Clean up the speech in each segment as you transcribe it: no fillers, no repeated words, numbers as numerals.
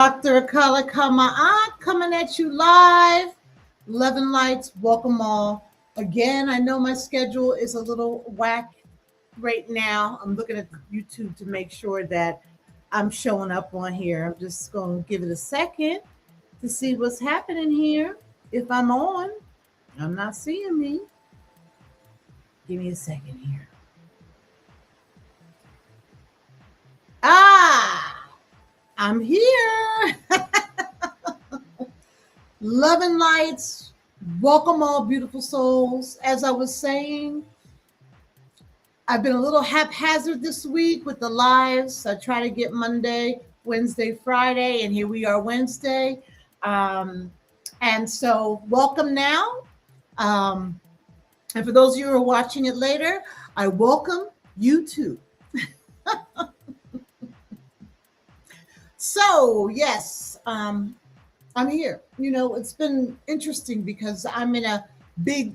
Dr. Akala Kama'at coming at you live. Love and lights, welcome all. Again, I know my schedule is a little whack right now. I'm looking at YouTube to make sure that I'm showing up on here. I'm just going to give it a second to see what's happening here. If I'm on, I'm not seeing me. Give me a second here. I'm here. Love and lights. Welcome all beautiful souls. As I was saying, I've been a little haphazard this week with the lives. I try to get Monday, Wednesday, Friday, and here we are Wednesday. And so welcome now. And for those of you who are watching it later, I welcome you too. So yes, I'm here. You know, it's been interesting because I'm in a big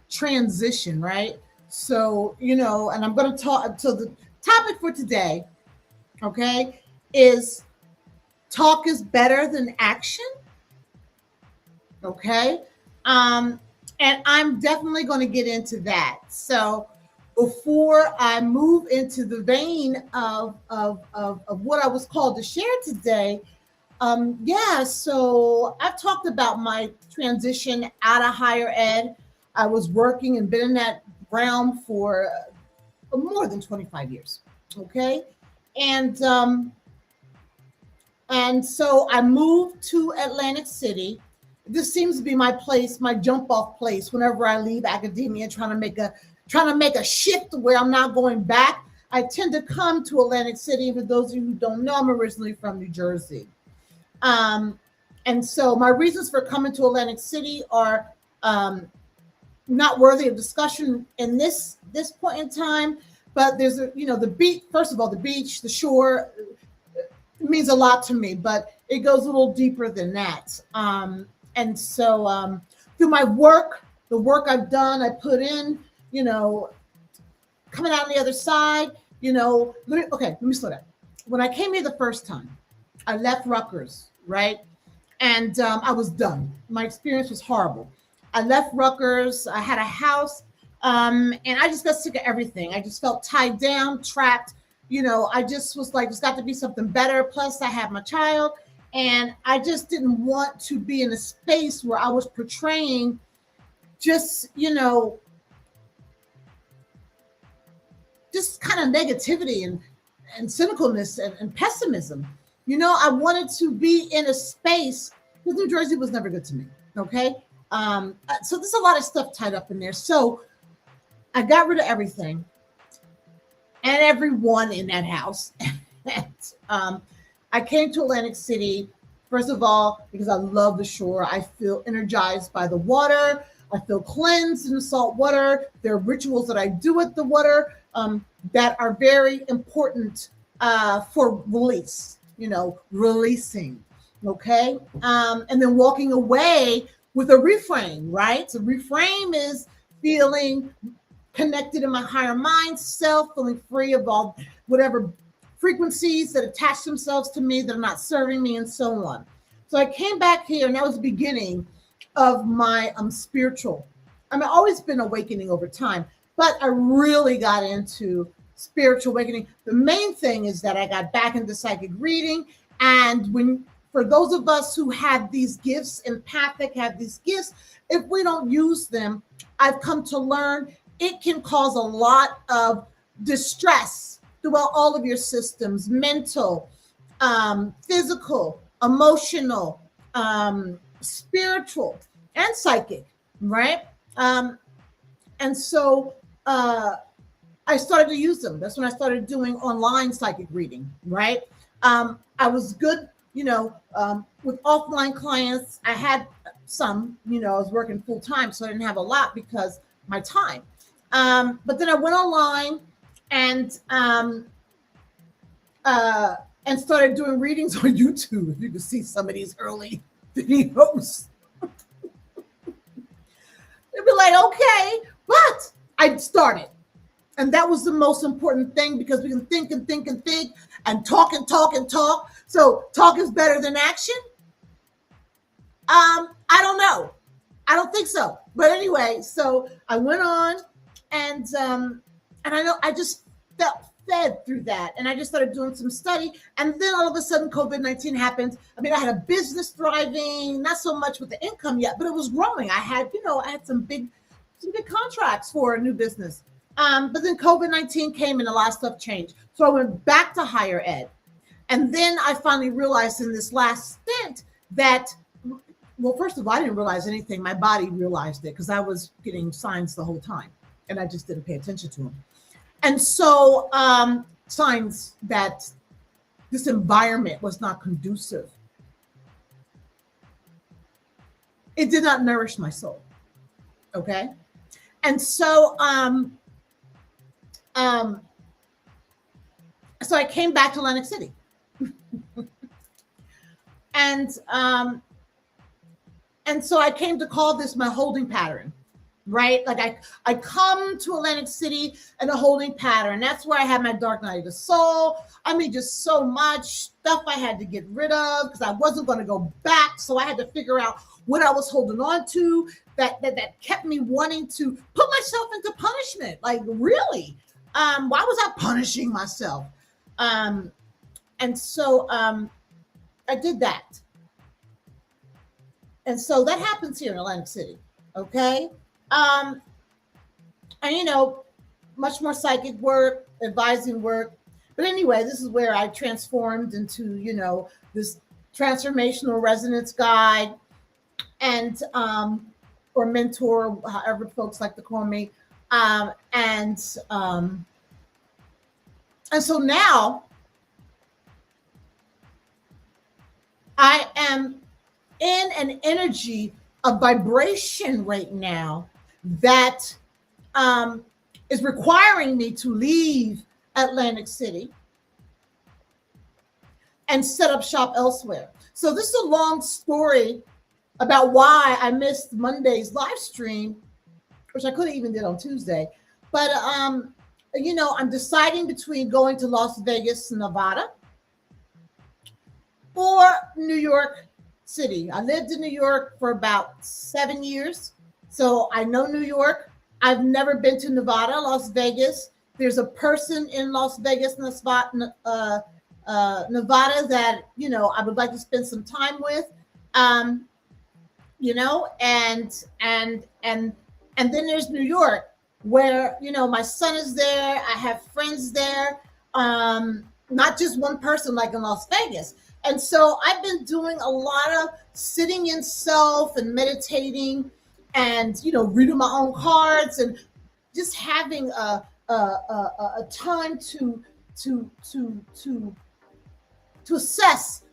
transition, right? So, you know, and I'm going to talk. So the topic for today, okay, is talk is better than action. Okay. And I'm definitely going to get into that. So before I move into the vein of what I was called to share today, so I've talked about my transition out of higher ed. I was working and been in that realm for more than 25 years. Okay. And so I moved to Atlantic City. This seems to be my place, my jump off place whenever I leave academia, trying to make a shift where I'm not going back. I tend to come to Atlantic City. For those of you who don't know, I'm originally from New Jersey. And so my reasons for coming to Atlantic City are not worthy of discussion in this point in time. But there's the beach. First of all, the beach, the shore, means a lot to me. But it goes a little deeper than that. And so through my work, the work I've done, I put in, coming out on the other side, let me slow down. When I came here the first time, I left Rutgers, right? And I was done. My experience was horrible. I left Rutgers. I had a house, and I just got sick of everything. I just felt tied down, trapped. I just was like, there's got to be something better. Plus, I had my child, and I just didn't want to be in a space where I was portraying just kind of negativity and cynicalness and pessimism. I wanted to be in a space because New Jersey was never good to me. Okay. So there's a lot of stuff tied up in there. So I got rid of everything and everyone in that house. And, I came to Atlantic City, first of all, because I love the shore. I feel energized by the water. I feel cleansed in the salt water. There are rituals that I do with the water that are very important for release, releasing, okay? And then walking away with a reframe, right? So reframe is feeling connected in my higher mind self, feeling free of all whatever frequencies that attach themselves to me that are not serving me, and so on. So I came back here, and that was the beginning of my spiritual. I've always been awakening over time, but I really got into spiritual awakening. The main thing is that I got back into psychic reading, and for those of us who have these gifts, empathic, have these gifts, if we don't use them, I've come to learn it can cause a lot of distress throughout all of your systems, mental, physical, emotional, spiritual, and psychic, right? And so I started to use them. That's when I started doing online psychic reading, right? I was good, with offline clients. I had some, I was working full time, so I didn't have a lot because my time. But then I went online and started doing readings on YouTube. You can see some of these early videos. They'd be like, okay, but I started. And that was the most important thing because we can think and think and think and talk and talk and talk. So talk is better than action. I don't know. I don't think so. But anyway, so I went on, and I know I just felt fed through that, and I just started doing some study, and then all of a sudden COVID-19 happened. I mean, I had a business thriving, not so much with the income yet, but it was growing. I had some big contracts for a new business. But then COVID-19 came and a lot of stuff changed. So I went back to higher ed. And then I finally realized in this last stint that, well, first of all, I didn't realize anything. My body realized it because I was getting signs the whole time and I just didn't pay attention to them. And so signs that this environment was not conducive. It did not nourish my soul. Okay. And so so I came back to Atlantic City. And so I came to call this my holding pattern, right? Like I come to Atlantic City in a holding pattern. That's where I had my dark night of the soul. I mean, just so much stuff I had to get rid of because I wasn't going to go back. So I had to figure out what I was holding on to that kept me wanting to put myself into punishment. Like, really? Why was I punishing myself? And so I did that. And so that happens here in Atlantic City. Okay. And much more psychic work, advising work. But anyway, this is where I transformed into, this transformational resonance guide and or mentor, however folks like to call me. And so now I am in an energy of vibration right now that is requiring me to leave Atlantic City and set up shop elsewhere. So this is a long story about why I missed Monday's live stream, which I could have even did on Tuesday. But I'm deciding between going to Las Vegas, Nevada, or New York City. I lived in New York for about 7 years, so I know New York. I've never been to Nevada, Las Vegas. There's a person in Las Vegas, Nevada, that I would like to spend some time with. And then there's New York, where my son is there. I have friends there. Not just one person like in Las Vegas. And so I've been doing a lot of sitting in self and meditating and, reading my own cards and just having a time to assess.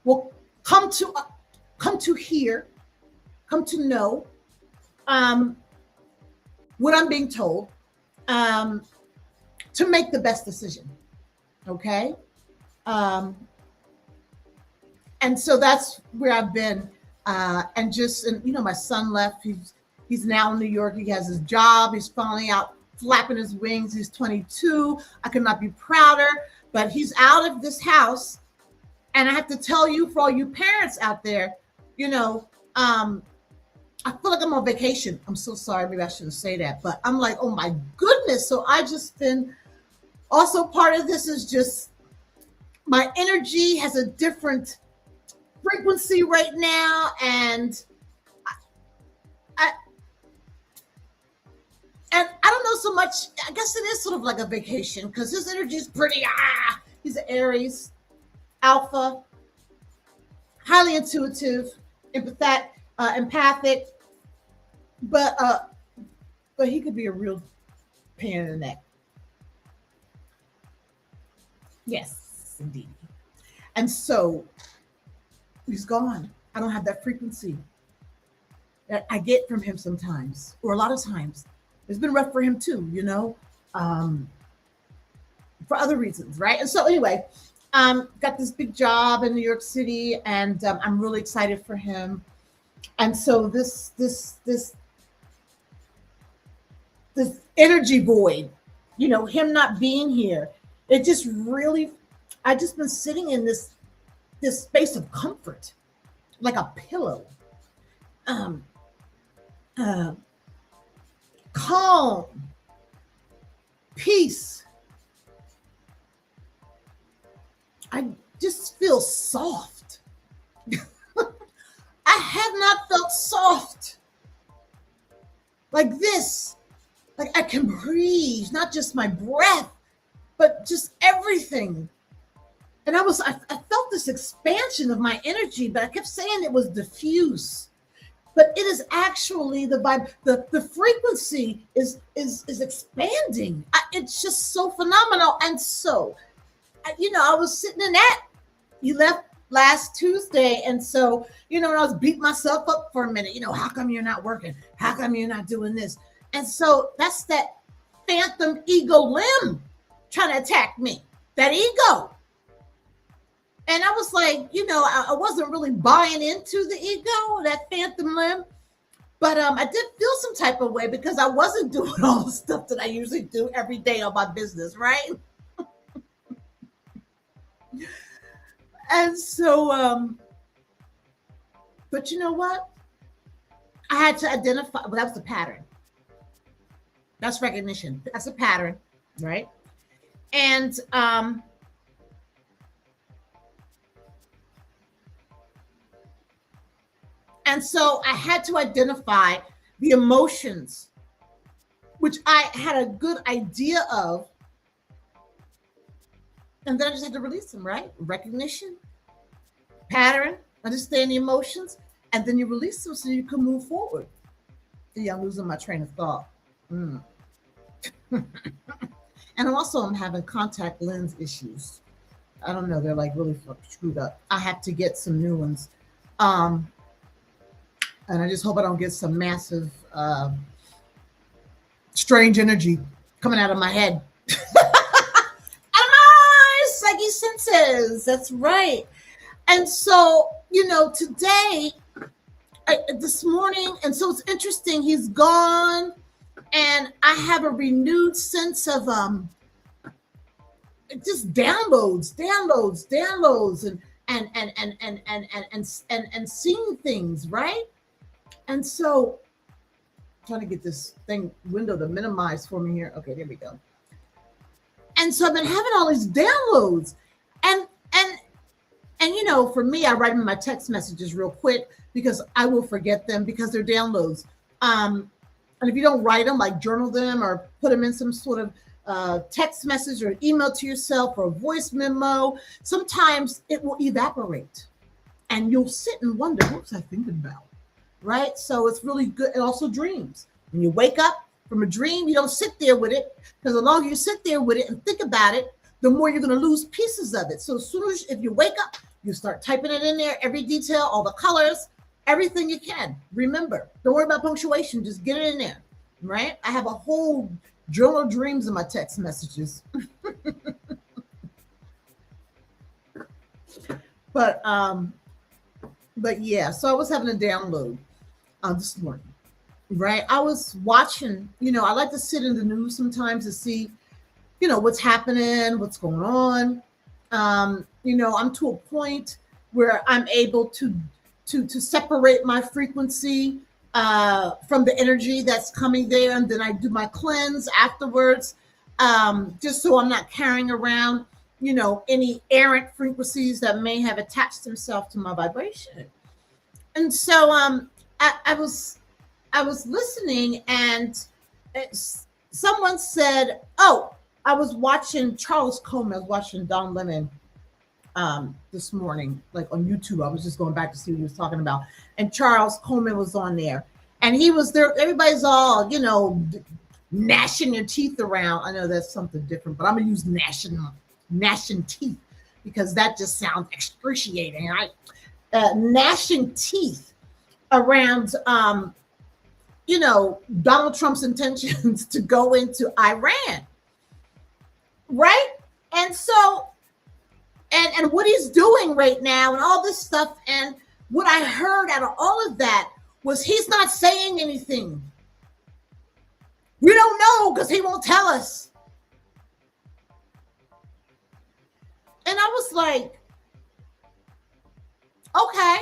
Well, come to hear, come to know what I'm being told to make the best decision. Okay. And so that's where I've been. And my son left. He's now in New York. He has his job. He's finally out flapping his wings. He's 22. I could not be prouder, but he's out of this house. And I have to tell you, for all you parents out there, I feel like I'm on vacation. I'm so sorry. Maybe I shouldn't say that, but I'm like, oh my goodness. So I just been, also part of this is just my energy has a different frequency right now, and I don't know so much. I guess it is sort of like a vacation because his energy is pretty. He's an Aries, Alpha, highly intuitive, empathic, but he could be a real pain in the neck. Yes, indeed. And so he's gone. I don't have that frequency that I get from him sometimes, or a lot of times. It's been rough for him too, for other reasons, right? And so anyway, got this big job in New York City, and I'm really excited for him. And so this energy void, him not being here, it just really I just been sitting in this space of comfort, like a pillow, um, uh, calm, peace. I just feel soft. I have not felt soft like this. Like I can breathe, not just my breath, but just everything. And I felt this expansion of my energy, but I kept saying it was diffuse. But it is actually the vibe, the frequency is expanding. It's just so phenomenal. And so, I was sitting in that. You left last Tuesday, and so, and I was beating myself up for a minute. How come you're not working? How come you're not doing this? And so that's that phantom ego limb trying to attack me. That ego. And I was like, I wasn't really buying into the ego, that phantom limb. But I did feel some type of way because I wasn't doing all the stuff that I usually do every day on my business, right? And so, but you know what? I had to identify, well, that was the pattern. That's recognition. That's a pattern, right? And so I had to identify the emotions, which I had a good idea of. And then I just had to release them, right? Recognition, pattern, understand the emotions, and then you release them so you can move forward. Yeah, I'm losing my train of thought. And also I'm having contact lens issues. I don't know, they're like really screwed up. I have to get some new ones. And I just hope I don't get some massive strange energy coming out of my head. Psyche senses. That's right. And so, today, this morning, and so it's interesting, he's gone, and I have a renewed sense of just downloads, and seeing things, right? And so, trying to get this window to minimize for me here. Okay, there we go. And so I've been having all these downloads, and for me, I write them in my text messages real quick because I will forget them because they're downloads. And if you don't write them, like journal them or put them in some sort of text message or email to yourself or a voice memo, sometimes it will evaporate, and you'll sit and wonder, what was I thinking about, right? So it's really good. And also dreams. When you wake up from a dream, you don't sit there with it, because the longer you sit there with it and think about it, the more you're going to lose pieces of it. So as soon as if you wake up, you start typing it in there, every detail, all the colors, everything you can. Remember, don't worry about punctuation, just get it in there, right? I have a whole journal of dreams in my text messages. But yeah, so I was having a download this morning. Right. I was watching, I like to sit in the news sometimes to see, what's happening, what's going on. I'm to a point where I'm able to separate my frequency from the energy that's coming there. And then I do my cleanse afterwards, just so I'm not carrying around, any errant frequencies that may have attached themselves to my vibration. And so I was listening, and someone said, "Oh, I was watching Charles Coleman. I was watching Don Lemon this morning, like on YouTube. I was just going back to see what he was talking about, and Charles Coleman was on there, and he was there. Everybody's all, gnashing their teeth around. I know that's something different, but I'm gonna use gnashing teeth because that just sounds excruciating, right? Gnashing teeth around." Donald Trump's intentions to go into Iran, right? And so, and what he's doing right now and all this stuff, and what I heard out of all of that was he's not saying anything. We don't know because he won't tell us. And I was like, okay.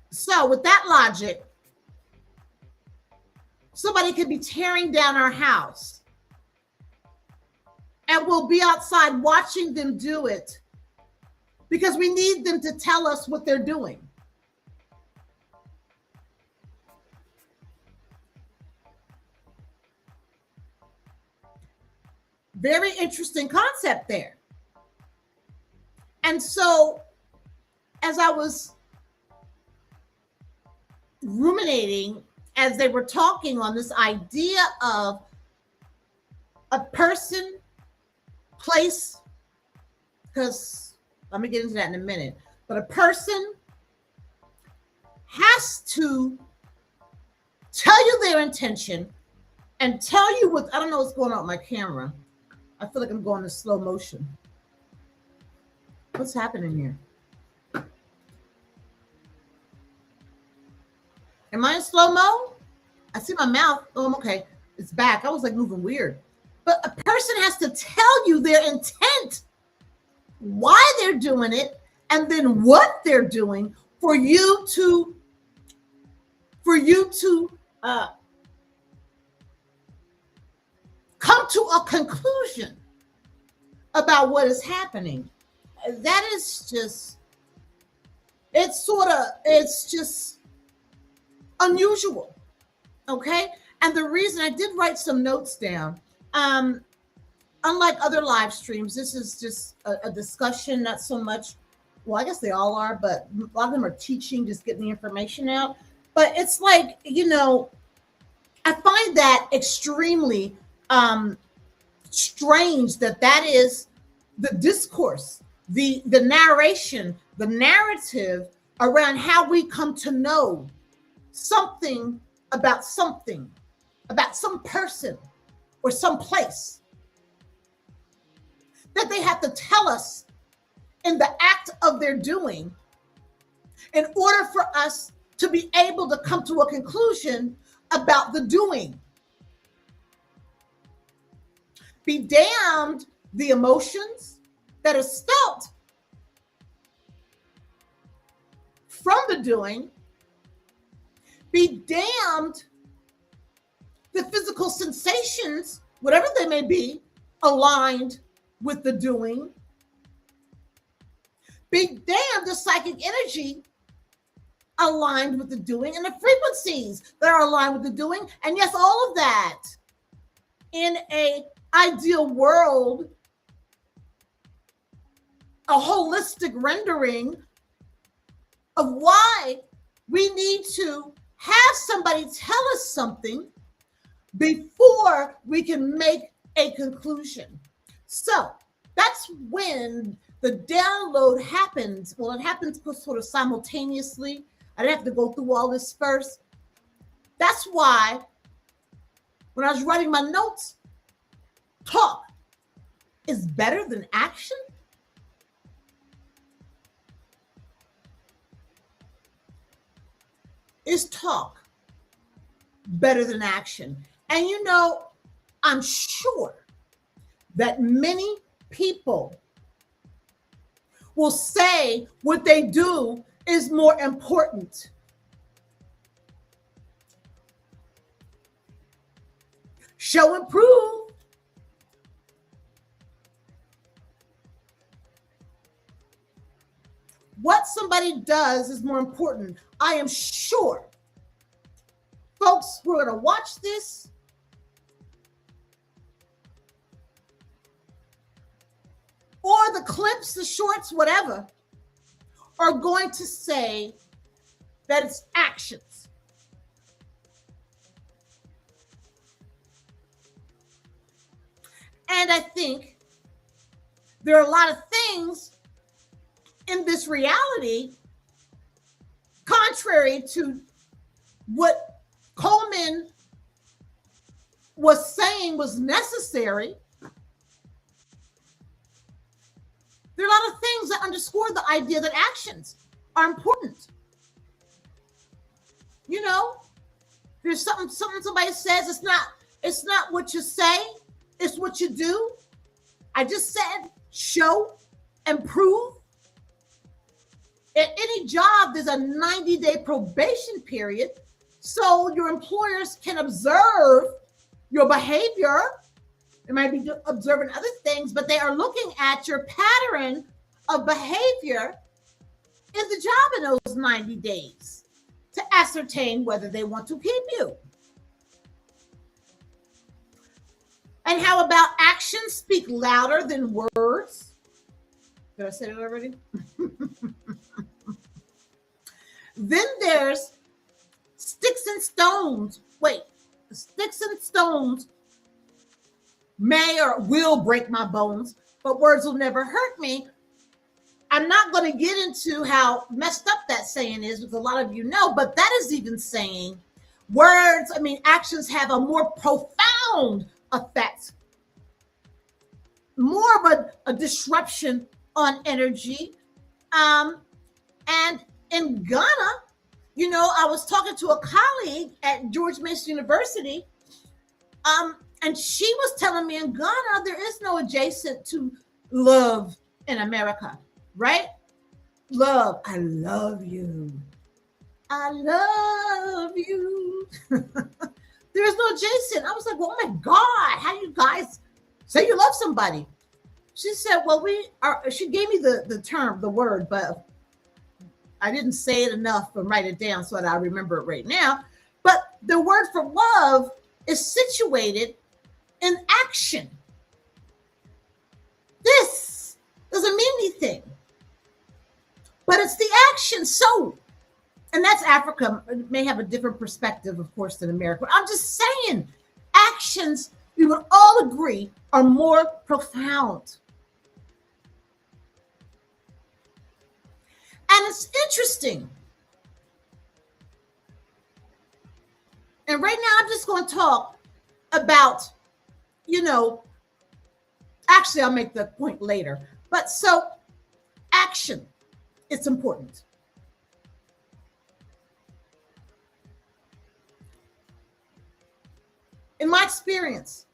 So with that logic, somebody could be tearing down our house and we'll be outside watching them do it because we need them to tell us what they're doing. Very interesting concept there. And so as I was ruminating, as they were talking on this idea of a person, place, because let me get into that in a minute, but a person has to tell you their intention and tell you what, I don't know what's going on with my camera. I feel like I'm going in slow motion. What's happening here? Am I in slow-mo? I see my mouth. Oh, I'm okay. It's back. I was like moving weird. But a person has to tell you their intent, why they're doing it, and then what they're doing for you to come to a conclusion about what is happening. That is just, it's just unusual. Okay. And the reason I did write some notes down, unlike other live streams, this is just a discussion, not so much, well, I guess they all are, but a lot of them are teaching, just getting the information out. But it's like, you know, I find that extremely strange that is the discourse, the narration, the narrative around how we come to know something, about some person or some place, that they have to tell us in the act of their doing in order for us to be able to come to a conclusion about the doing. Be damned the emotions that are felt from the doing. Be damned the physical sensations, whatever they may be, aligned with the doing. Be damned the psychic energy aligned with the doing, and the frequencies that are aligned with the doing. And yes, all of that in a ideal world, a holistic rendering of why we need to have somebody tell us something before we can make a conclusion. So that's when the download happens. Well, it happens sort of simultaneously. I didn't have to go through all this first. That's why when I was writing my notes, talk is better than action. Is talk better than action? And you know, I'm sure that many people will say what they do is more important. Show and prove. What somebody does is more important. I am sure folks who are going to watch this or the clips, the shorts, whatever, are going to say that it's actions. And I think there are a lot of things in this reality, contrary to what Coleman was saying was necessary. There are a lot of things that underscore the idea that actions are important. You know, there's something somebody says, it's not what you say, it's what you do. I just said show and prove. At any job, there's a 90-day probation period, so your employers can observe your behavior. They might be observing other things, but they are looking at your pattern of behavior in the job in those 90 days to ascertain whether they want to keep you. And how about actions speak louder than words? Did I say it already? Then there's sticks and stones. Wait, sticks and stones may or will break my bones, but words will never hurt me. I'm not going to get into how messed up that saying is, because a lot of you know, but that is even saying words, actions have a more profound effect, more of a disruption on energy. And in Ghana, I was talking to a colleague at George Mason University, and she was telling me in Ghana, there is no adjacent to love in America, right? Love. I love you. I love you. There is no adjacent. I was like, oh my God, how do you guys say you love somebody? She said, well, she gave me the term, the word, but I didn't say it enough to write it down so that I remember it right now. But the word for love is situated in action. This doesn't mean anything, but it's the action. So, and that's Africa. It may have a different perspective, of course, than America. But I'm just saying, actions, we would all agree, are more profound. And it's interesting. And right now, I'm just going to talk about, actually, I'll make the point later. But so, action, it's important. In my experience,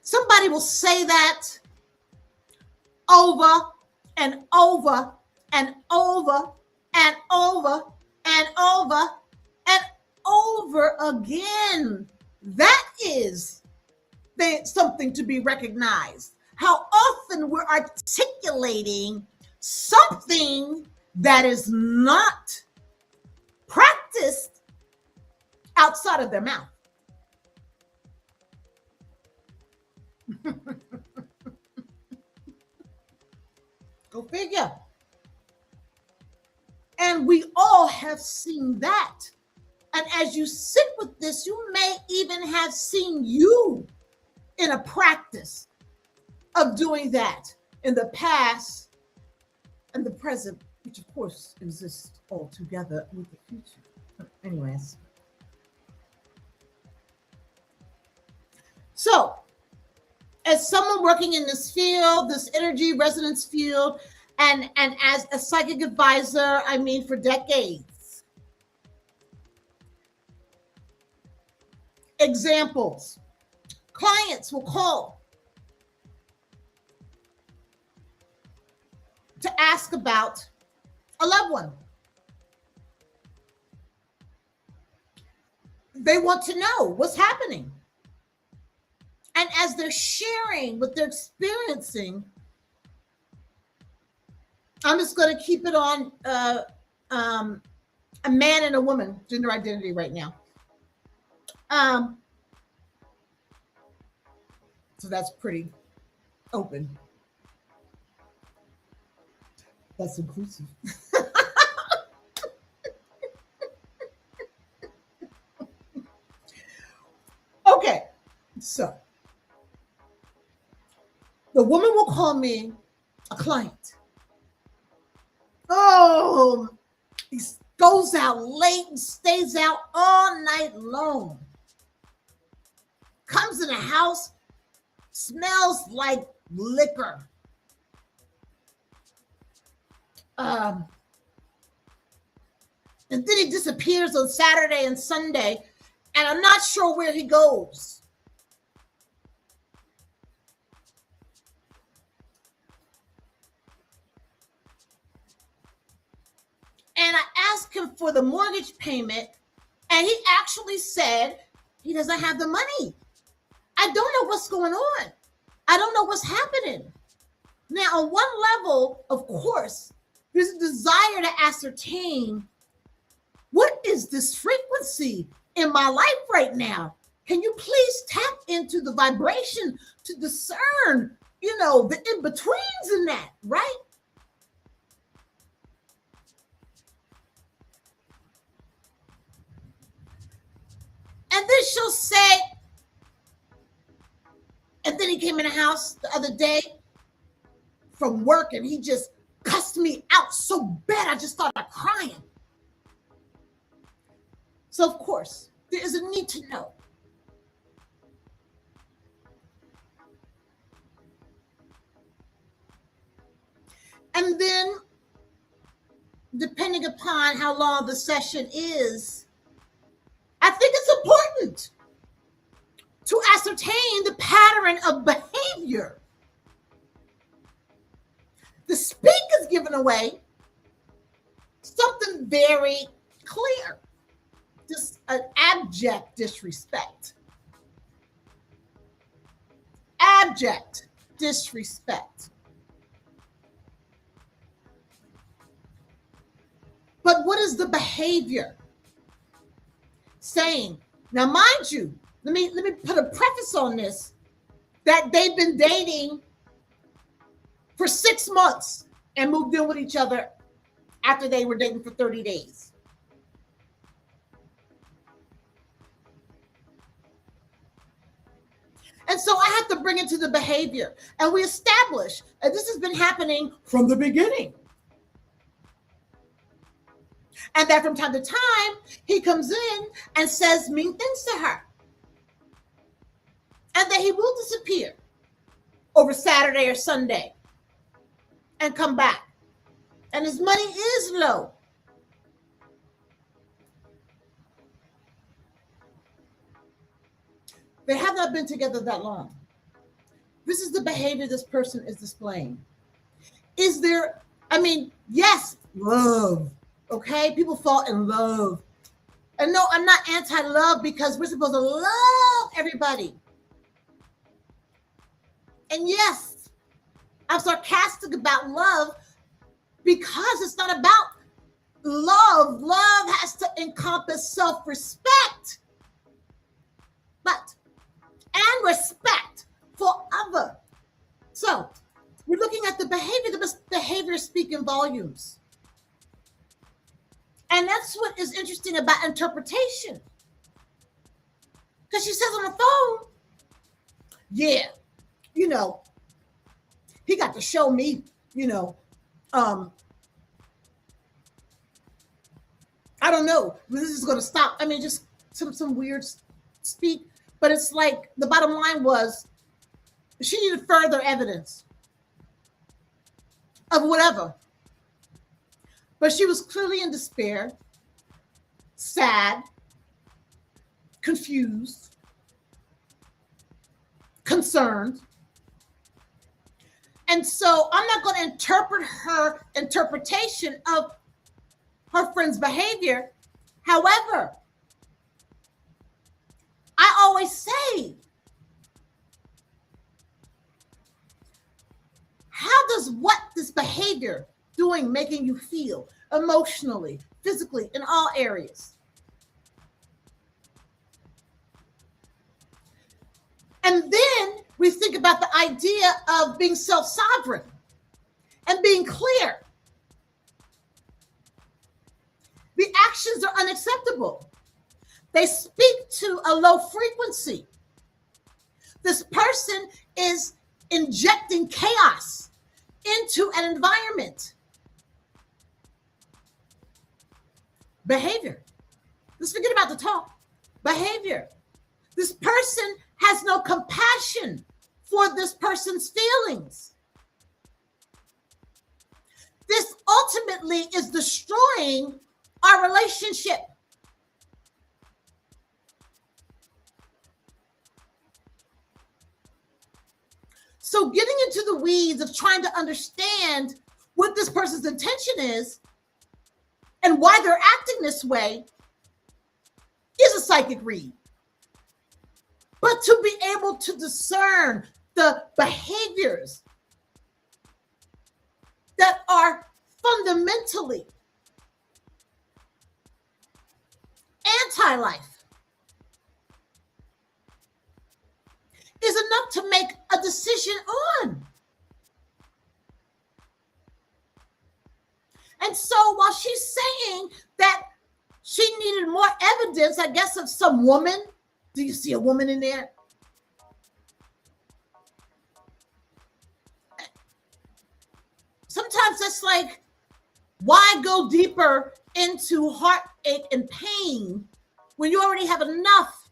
somebody will say that over and over and over and over and over and over again. That is something to be recognized. How often we're articulating something that is not practiced outside of their mouth. Go figure. And we all have seen that. And as you sit with this, you may even have seen you in a practice of doing that in the past and the present, which of course exists all together with the future. Anyways. So, as someone working in this field, this energy resonance field, and as a psychic advisor, for decades. Examples. Clients will call to ask about a loved one. They want to know what's happening. And as they're sharing what they're experiencing, I'm just going to keep it on a man and a woman gender identity right now. So that's pretty open. That's inclusive. Okay, so the woman will call me a client. Oh, he goes out late and stays out all night long. Comes in the house, smells like liquor. And then he disappears on Saturday and Sunday, and I'm not sure where he goes. him for the mortgage payment, and he actually said he doesn't have the money. I don't know what's going on. I don't know what's happening. Now, on one level, of course, there's a desire to ascertain, what is this frequency in my life right now? Can you please tap into the vibration to discern, the in-betweens in that, right? And then she'll say, and then he came in the house the other day from work and he just cussed me out so bad I just started crying. So, of course, there is a need to know. And then, depending upon how long the session is, I think it's important to ascertain the pattern of behavior. The speak is giving away something very clear. Just an abject disrespect. Abject disrespect. But what is the behavior saying? Now, mind you, let me put a preface on this, that they've been dating for 6 months and moved in with each other after they were dating for 30 days. And so I have to bring it to the behavior. And we establish, and this has been happening from the beginning, and that from time to time, he comes in and says mean things to her. And that he will disappear over Saturday or Sunday and come back. And his money is low. They have not been together that long. This is the behavior this person is displaying. Is there, yes, love. Okay, people fall in love. And no, I'm not anti-love, because we're supposed to love everybody. And yes, I'm sarcastic about love because it's not about love. Love has to encompass self-respect, and respect for other. So we're looking at the behavior. The behavior speaking volumes. And that's what is interesting about interpretation. Because she says on the phone, yeah, he got to show me, I don't know, this is going to stop. Just some weird speak. But it's like the bottom line was she needed further evidence of whatever. But she was clearly in despair, sad, confused, concerned. And so I'm not going to interpret her interpretation of her friend's behavior. However, I always say, how does this behavior making you feel emotionally, physically, in all areas? And then we think about the idea of being self-sovereign and being clear. The actions are unacceptable. They speak to a low frequency. This person is injecting chaos into an environment. Behavior. Let's forget about the talk. Behavior. This person has no compassion for this person's feelings. This ultimately is destroying our relationship. So getting into the weeds of trying to understand what this person's intention is and why they're acting this way is a psychic read. But to be able to discern the behaviors that are fundamentally anti-life is enough to make a decision on. And so while she's saying that she needed more evidence, I guess, of some woman. Do you see a woman in there? Sometimes it's like, why go deeper into heartache and pain when you already have enough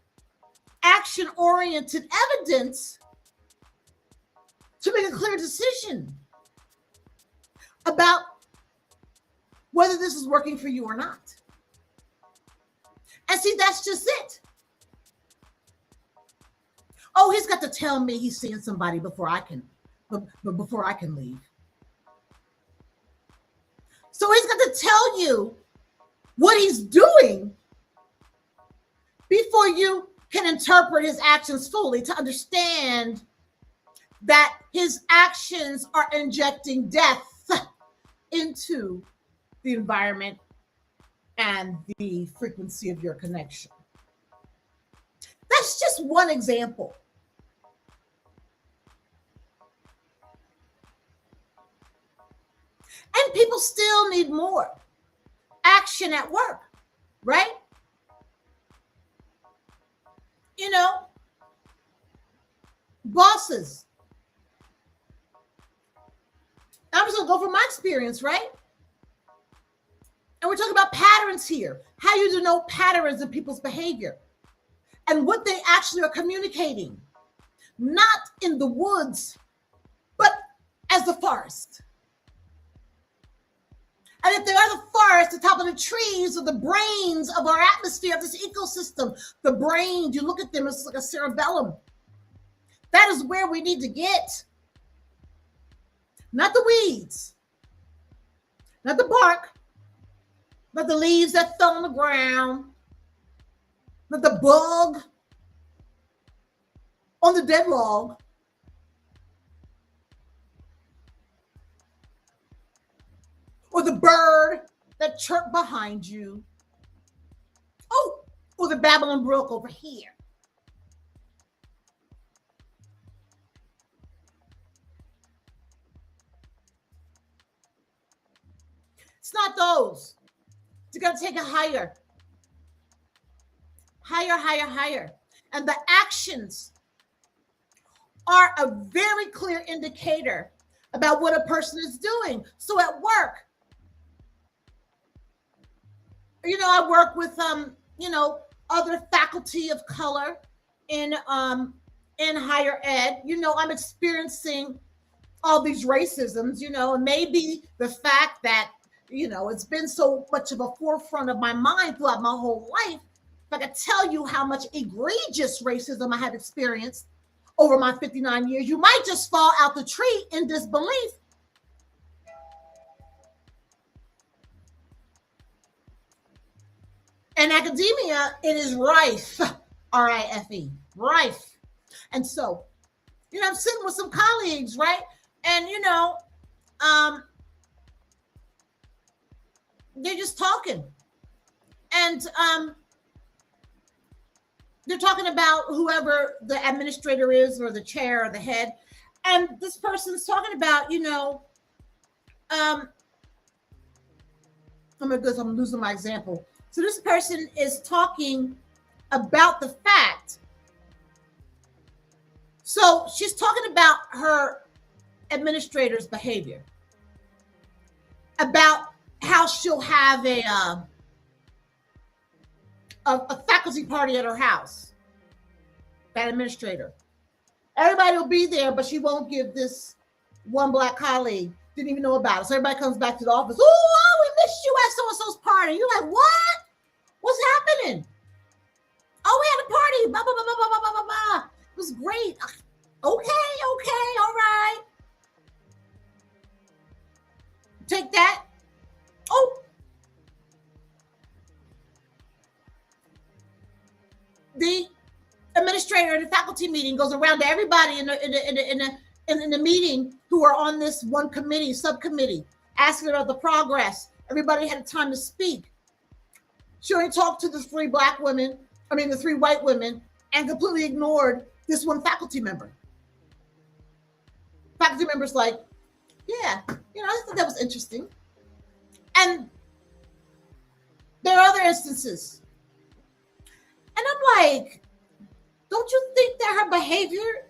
action-oriented evidence to make a clear decision about whether this is working for you or not? And see, that's just it. Oh, he's got to tell me he's seeing somebody before I can leave. So he's got to tell you what he's doing before you can interpret his actions fully to understand that his actions are injecting death into the environment and the frequency of your connection. That's just one example. And people still need more action at work, right? You know, bosses. I'm just going to go from my experience, right? And we're talking about patterns here. How you denote patterns in people's behavior and what they actually are communicating, not in the woods, but as the forest. And if they are the forest, the top of the trees, or the brains of our atmosphere, of this ecosystem, the brains, you look at them, it's like a cerebellum. That is where we need to get. Not the weeds, not the bark, not the leaves that fell on the ground, not the bug on the dead log. Or the bird that chirped behind you. Oh, or the Babylon brook over here. It's not those. You got to take it higher. Higher, higher, higher. And the actions are a very clear indicator about what a person is doing. So at work, you know, I work with other faculty of color in higher ed. You know, I'm experiencing all these racisms, you know, and maybe the fact that, you know, it's been so much of a forefront of my mind throughout my whole life. If I could tell you how much egregious racism I have experienced over my 59 years, you might just fall out the tree in disbelief. In academia, it is rife, R-I-F-E, rife. And so, you know, I'm sitting with some colleagues, right? And, you know, they're just talking. And they're talking about whoever the administrator is or the chair or the head. And this person's talking about, you know, I'm losing my example. So this person is talking about the fact. So she's talking about her administrator's behavior, about how she'll have a faculty party at her house, that administrator. Everybody will be there, but she won't give this one black colleague, didn't even know about it. So everybody comes back to the office. Oh, we missed you at so-and-so's party. You're like, what? What's happening? Oh, we had a party. Blah, blah, blah, blah, blah, blah, blah, blah. It was great. Okay, all right. Take that. Oh, administrator in the faculty meeting goes around to everybody in the meeting who are on this one committee, subcommittee, asking about the progress. Everybody had time to speak. She only talked to the three the three white women, and completely ignored this one faculty member. Faculty member's like, yeah, I thought that was interesting. And there are other instances. And I'm like, don't you think that her behavior?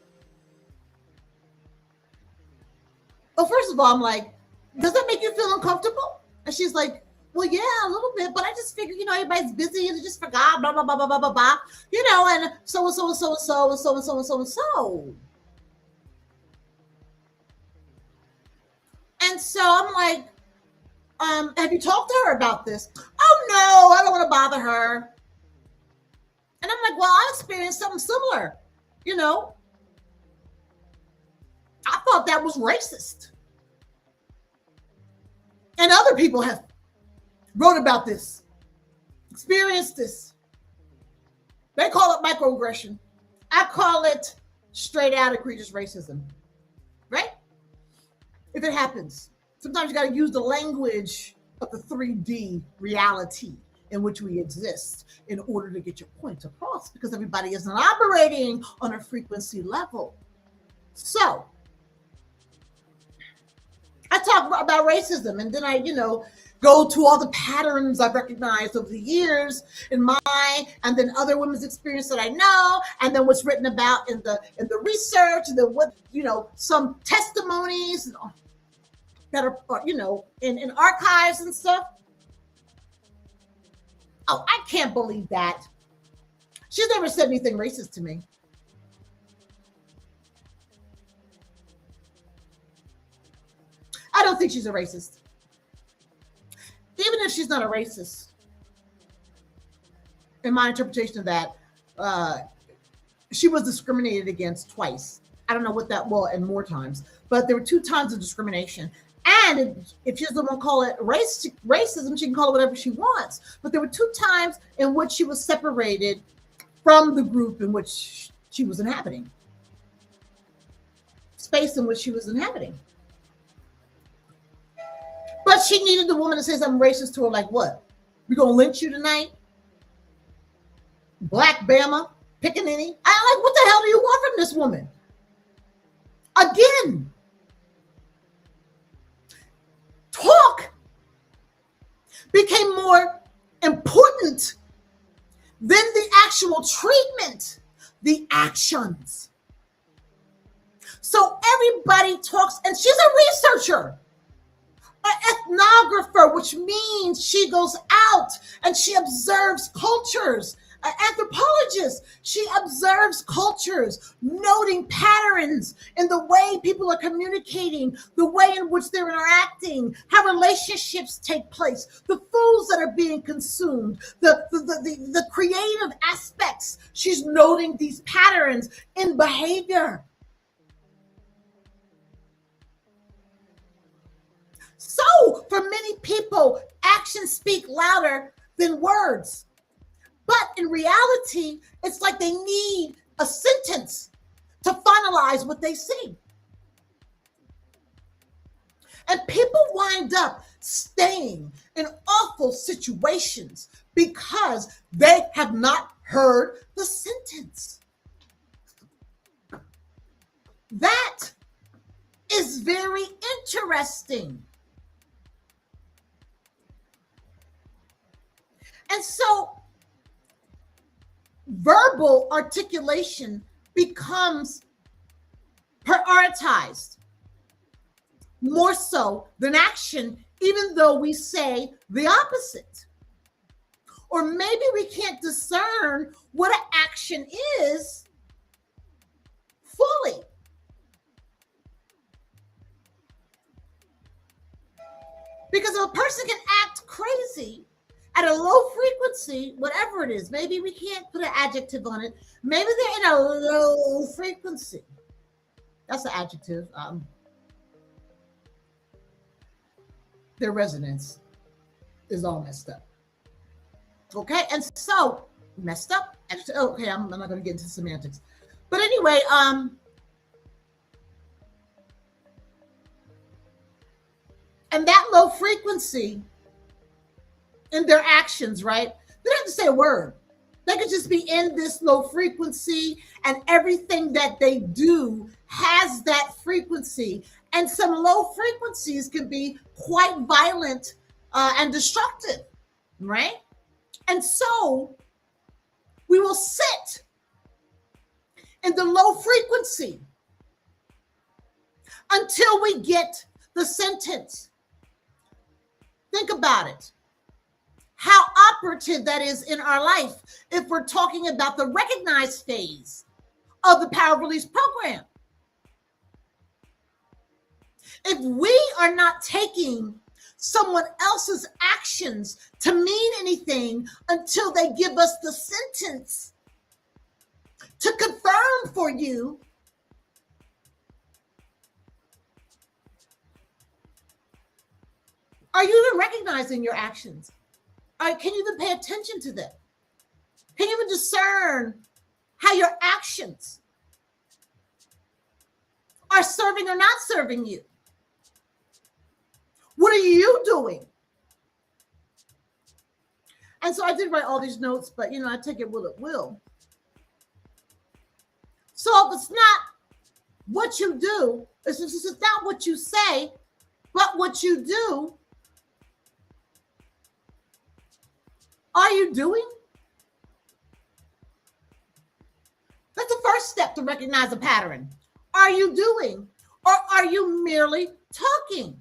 Well, first of all, I'm like, does that make you feel uncomfortable? And she's like, well, yeah, a little bit, but I just figured, everybody's busy and just forgot, blah, blah, blah, blah, blah, blah, blah, and so and so and so and so and so and so and so and so. And so I'm like, have you talked to her about this? Oh, no, I don't want to bother her. And I'm like, well, I experienced something similar. I thought that was racist. And other people have wrote about this, experienced this. They call it microaggression. I call it straight out egregious racism, right? If it happens, sometimes you got to use the language of the 3D reality in which we exist in order to get your point across, because everybody isn't operating on a frequency level. So I talk about racism, and then I, go to all the patterns I've recognized over the years in my and then other women's experience that I know, and then what's written about in the research, and then what, some testimonies that are, in archives and stuff. Oh, I can't believe that. She's never said anything racist to me. I don't think she's a racist. Even if she's not a racist, in my interpretation of that, she was discriminated against twice. I don't know what that was, and more times, but there were 2 times of discrimination. And if she doesn't want to call it racism, she can call it whatever she wants. But there were 2 times in which she was separated from the group in which she was inhabiting, space in which she was inhabiting. But she needed the woman to say something racist to her, like, what? We gonna lynch you tonight? Black Bama, Pickaninny? I'm like, what the hell do you want from this woman? Again, talk became more important than the actual treatment, the actions. So everybody talks, and she's a researcher, an ethnographer, which means she goes out and she observes cultures. An anthropologist, she observes cultures, noting patterns in the way people are communicating, the way in which they're interacting, how relationships take place, the foods that are being consumed, the creative aspects. She's noting these patterns in behavior. So, for many people, actions speak louder than words. But in reality, it's like they need a sentence to finalize what they see. And people wind up staying in awful situations because they have not heard the sentence. That is very interesting. And so verbal articulation becomes prioritized more so than action, even though we say the opposite. Or maybe we can't discern what an action is fully. Because if a person can act crazy at a low frequency, whatever it is, maybe we can't put an adjective on it. Maybe they're in a low frequency. That's an adjective. Their resonance is all messed up. Okay, and so messed up. Okay, I'm not going to get into semantics. But anyway, and that low frequency in their actions, right? They don't have to say a word. They could just be in this low frequency, and everything that they do has that frequency. And some low frequencies can be quite violent and destructive, right? And so we will sit in the low frequency until we get the sentence. Think about it. How operative that is in our life if we're talking about the recognized phase of the power release program. If we are not taking someone else's actions to mean anything until they give us the sentence to confirm for you, are you even recognizing your actions? Can you even pay attention to them? Can you even discern how your actions are serving or not serving you? What are you doing? And so I did write all these notes, but I take it will it will. So if it's not what you do, it's not what you say, but what you do, are you doing? That's the first step to recognize a pattern. Are you doing, or are you merely talking?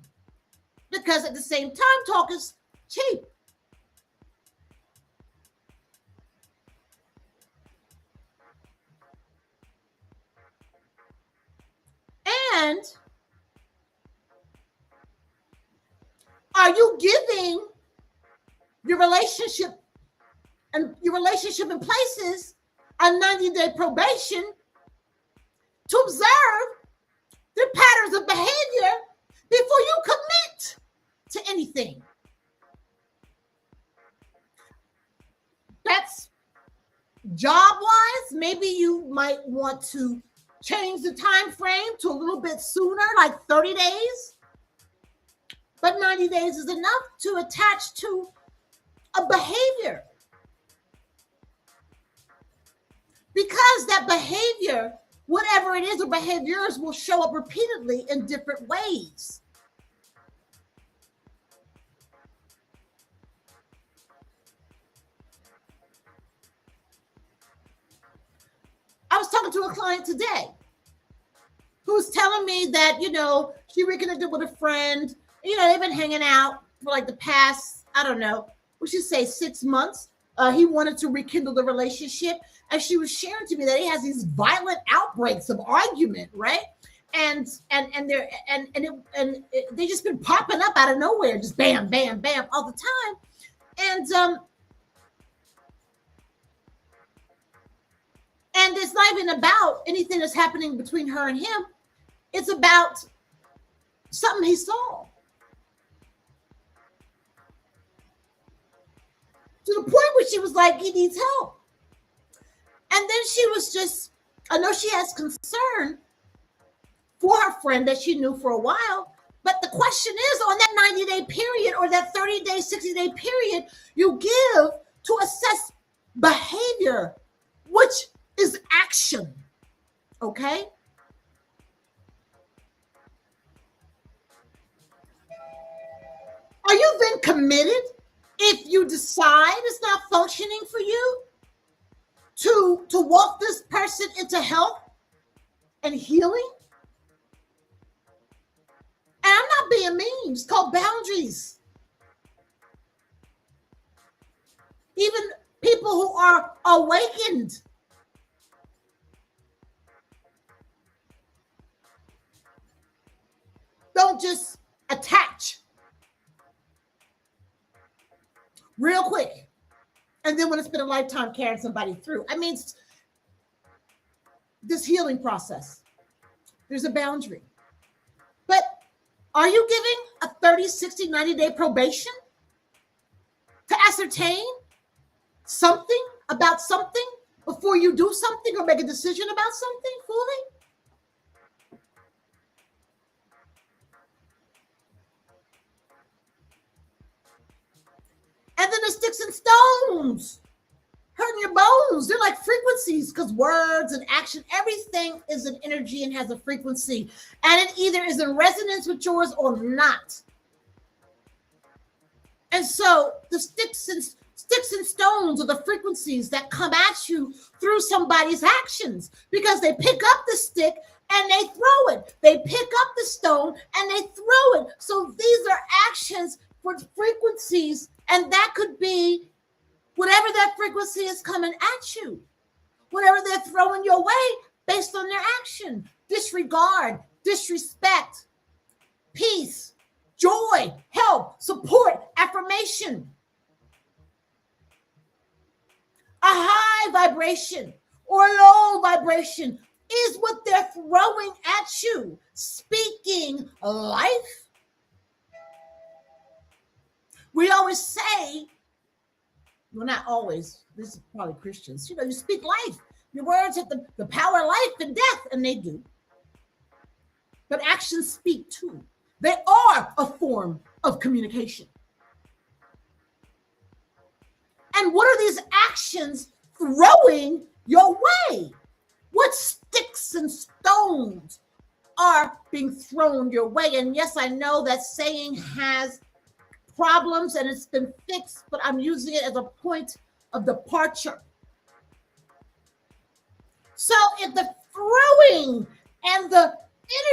Because at the same time, talk is cheap. And are you giving your relationship in places a 90-day probation to observe their patterns of behavior before you commit to anything? That's job-wise. Maybe you might want to change the time frame to a little bit sooner, like 30 days. But 90 days is enough to attach to a behavior. Because that behavior, whatever it is, or behaviors, will show up repeatedly in different ways. I was talking to a client today who's telling me that, she reconnected with a friend. They've been hanging out for like the past, I don't know, we should say 6 months. He wanted to rekindle the relationship. And she was sharing to me that he has these violent outbreaks of argument, right? And they just been popping up out of nowhere, just bam, bam, bam, all the time. And it's not even about anything that's happening between her and him. It's about something he saw. To the point where she was like, he needs help. And then she was just, I know she has concern for her friend that she knew for a while. But the question is, on that 90-day period or that 30-day, 60-day period, you give to assess behavior, which is action. Okay? Are you then committed, if you decide it's not functioning for you, to walk this person into health and healing? And I'm not being mean. It's called boundaries. Even people who are awakened don't just attach real quick and then when it's been a lifetime carrying somebody through. I mean, this healing process, there's a boundary. But are you giving a 30, 60, 90-day probation to ascertain something about something before you do something or make a decision about something fully. And then the sticks and stones hurting your bones. They're like frequencies, because words and action, everything is an energy and has a frequency. And it either is in resonance with yours or not. And so the sticks and stones are the frequencies that come at you through somebody's actions, because they pick up the stick and they throw it. They pick up the stone and they throw it. So these are actions for frequencies, and that could be whatever that frequency is coming at you, whatever they're throwing your way based on their action. Disregard, disrespect, peace, joy, help, support, affirmation. A high vibration or low vibration is what they're throwing at you. Speaking life. We always say, well, not always, this is probably Christians, you speak life. Your words have the power of life and death, and they do. But actions speak too. They are a form of communication. And what are these actions throwing your way? What sticks and stones are being thrown your way? And yes, I know that saying has problems and it's been fixed, but I'm using it as a point of departure. So if the throwing and the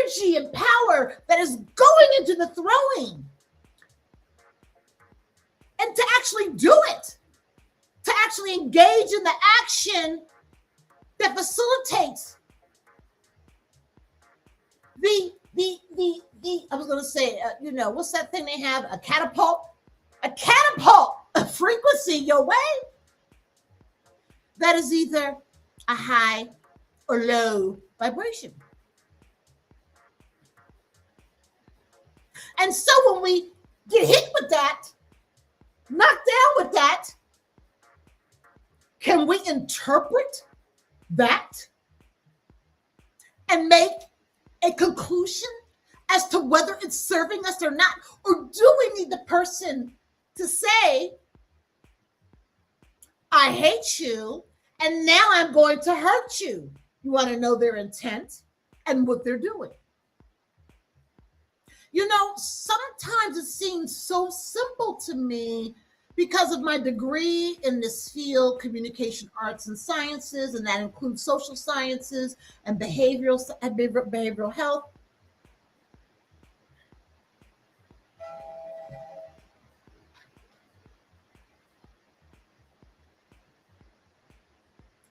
energy and power that is going into the throwing, and to actually do it, to actually engage in the action that facilitates I was going to say, what's that thing they have? A catapult of frequency your way. That is either a high or low vibration. And so when we get hit with that, knocked down with that, can we interpret that and make a conclusion as to whether it's serving us or not? Or do we need the person to say, I hate you, and now I'm going to hurt you? You want to know their intent and what they're doing. Sometimes it seems so simple to me because of my degree in this field, communication arts and sciences, and that includes social sciences and behavioral health.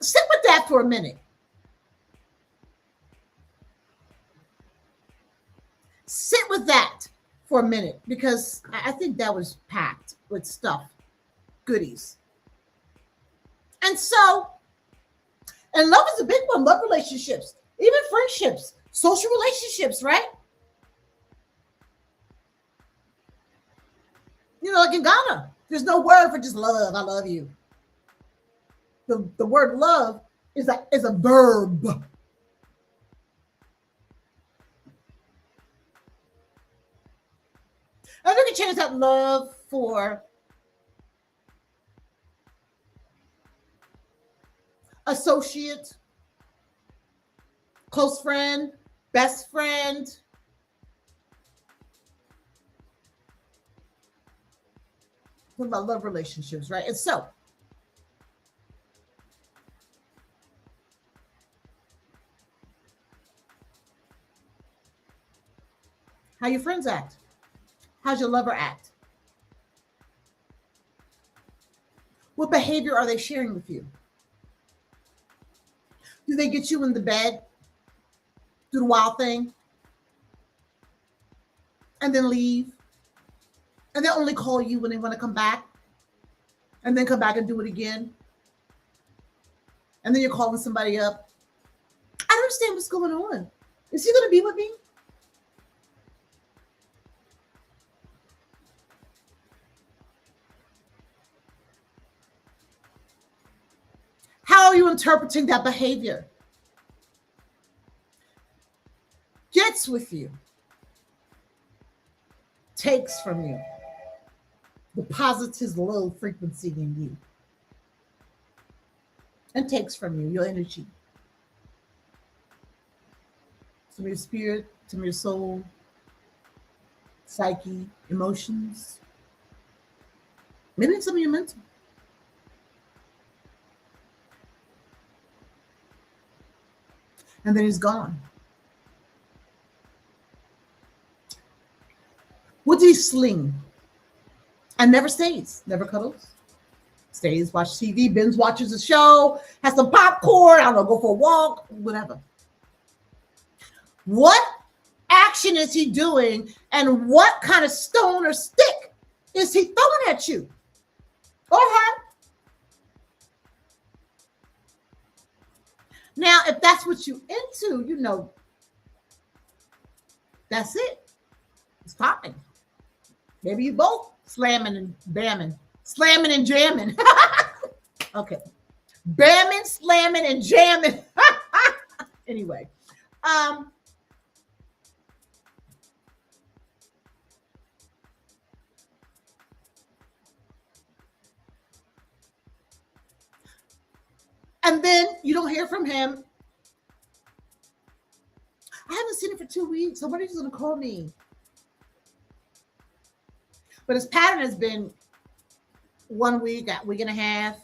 Sit with that for a minute. Sit with that for a minute, because I think that was packed with stuff, goodies. And love is a big one. Love relationships, even friendships, social relationships, right? Like in Ghana, there's no word for just love. I love you. The word love is a verb. I think we can change that love for associate, close friend, best friend. What about love relationships, right? And so, how your friends act? How's your lover act? What behavior are they sharing with you? Do they get you in the bed, do the wild thing, and then leave? And they only call you when they want to come back, and then come back and do it again? And then you're calling somebody up. I don't understand what's going on. Is he going to be with me? How How are you interpreting that behavior? Gets with you, takes from you, deposits his low frequency in you, and takes from you your energy, some of your spirit, some of your soul, psyche, emotions, maybe some of your mental. And then he's gone. What did he sling? And never stays, never cuddles. Stays, watch TV, binge watches a show, has some popcorn, I don't know, go for a walk, whatever. What action is he doing, and what kind of stone or stick is he throwing at you or her? Now, if that's what you into, you know, that's it. It's popping. Maybe you both slamming and bamming, slamming and jamming. Okay. Bamming, slamming, and jamming. Anyway. And then you don't hear from him. I haven't seen him for 2 weeks. Somebody's going to call me. But his pattern has been 1 week, a week and a half,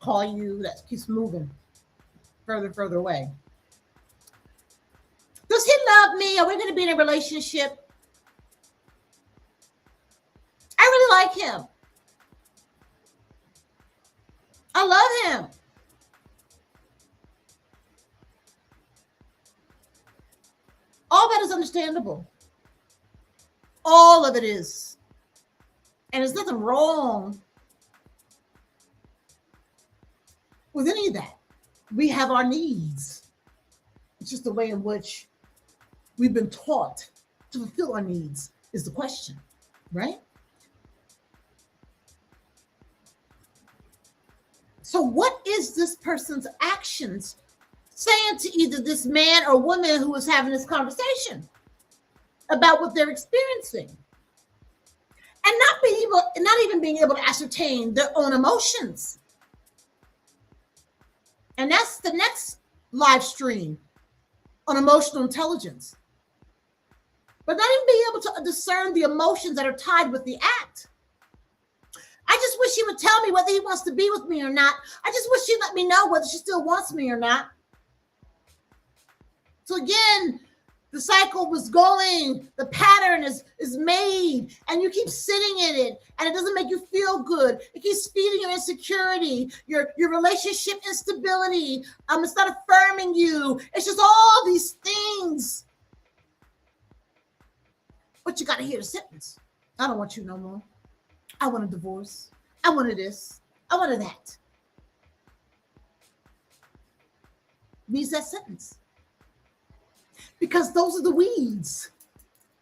call you. That keeps moving further and further away. Does he love me? Are we going to be in a relationship? I really like him. I love him. All that is understandable. All of it is. And there's nothing wrong with any of that. We have our needs. It's just the way in which we've been taught to fulfill our needs is the question, right? So what is this person's actions saying to either this man or woman who is having this conversation about what they're experiencing? And not even being able to ascertain their own emotions. And that's the next live stream on emotional intelligence. But not even being able to discern the emotions that are tied with the act. I just wish she would tell me whether he wants to be with me or not. I just wish she'd let me know whether she still wants me or not. So again, the cycle was going, the pattern is made, and you keep sitting in it, and it doesn't make you feel good. It keeps feeding your insecurity, your relationship instability. It's not affirming you. It's just all these things. But you got to hear the sentence. I don't want you no more. I want a divorce. I wanted this. I wanted that. Reads that sentence. Because those are the weeds.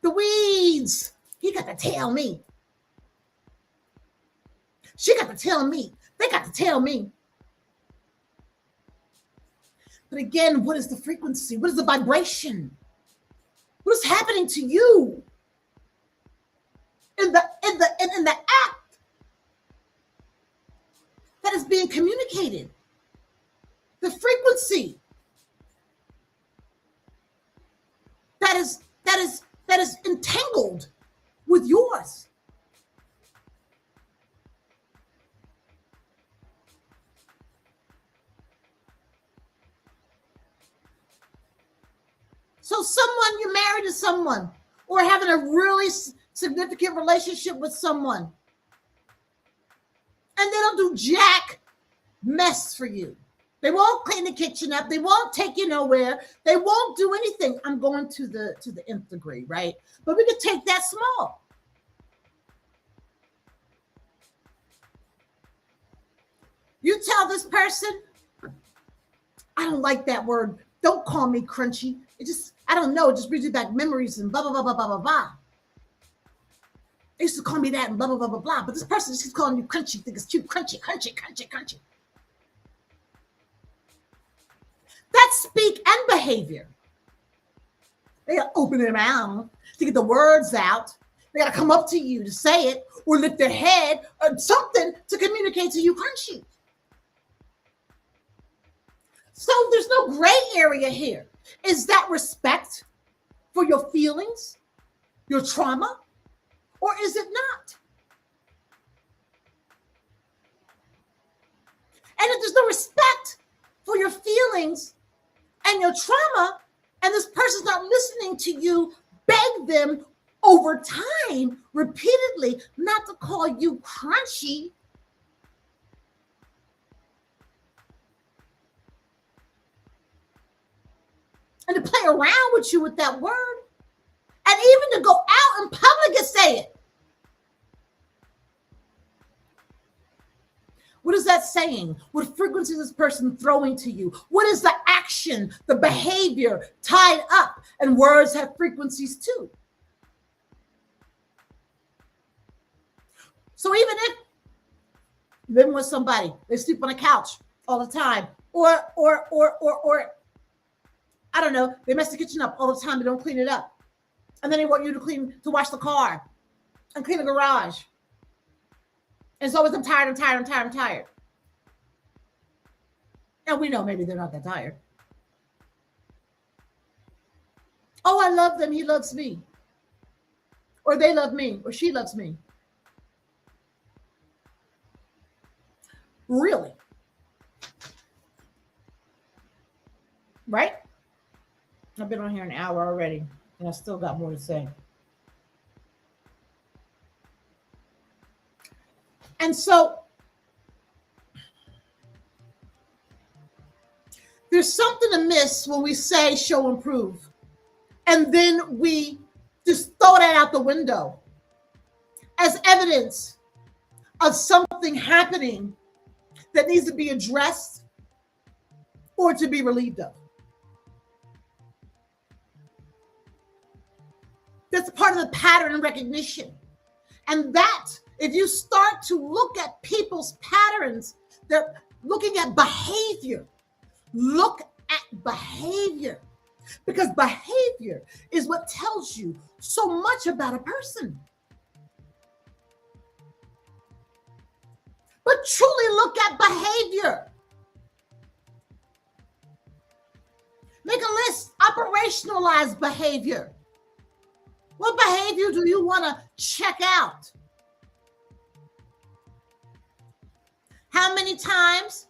The weeds. He got to tell me. She got to tell me. They got to tell me. But again, what is the frequency? What is the vibration? What is happening to you in the act that is being communicated? The frequency that is entangled with yours. So you're married to someone or having a really significant relationship with someone, and they don't do jack mess for you. They won't clean the kitchen up. They won't take you nowhere. They won't do anything. I'm going to the nth degree, right? But we could take that small. You tell this person, I don't like that word. Don't call me crunchy. It just, I don't know. It just brings you back memories and blah, blah, blah, blah, blah, blah, blah. They used to call me that and blah, blah, blah, blah, blah. But this person just keeps calling you crunchy. Think it's cute. Crunchy, crunchy, crunchy, crunchy. That's speak and behavior. They got to open their mouth to get the words out. They got to come up to you to say it or lift their head or something to communicate to you crunchy. So there's no gray area here. Is that respect for your feelings, your trauma, or is it not? And if there's no respect for your feelings and your trauma, and this person's not listening to you, beg them over time, repeatedly, not to call you crunchy. And to play around with you with that word. And even to go out in public and say it. What is that saying? What frequency is this person throwing to you? What is the action, the behavior tied up? And words have frequencies too. So even if living with somebody, they sleep on a couch all the time, or I don't know, they mess the kitchen up all the time, they don't clean it up. And then they want you to wash the car and clean the garage. And it's always, I'm tired. And we know maybe they're not that tired. Oh, I love them. He loves me. Or they love me. Or she loves me. Really? Right? I've been on here an hour already, and I still got more to say. And so there's something amiss when we say show and prove, and then we just throw that out the window as evidence of something happening that needs to be addressed or to be relieved of. That's part of the pattern recognition. And that, if you start to look at people's patterns, they're looking at behavior. Look at behavior. Because behavior is what tells you so much about a person. But truly look at behavior. Make a list, operationalize behavior. What behavior do you want to check out? How many times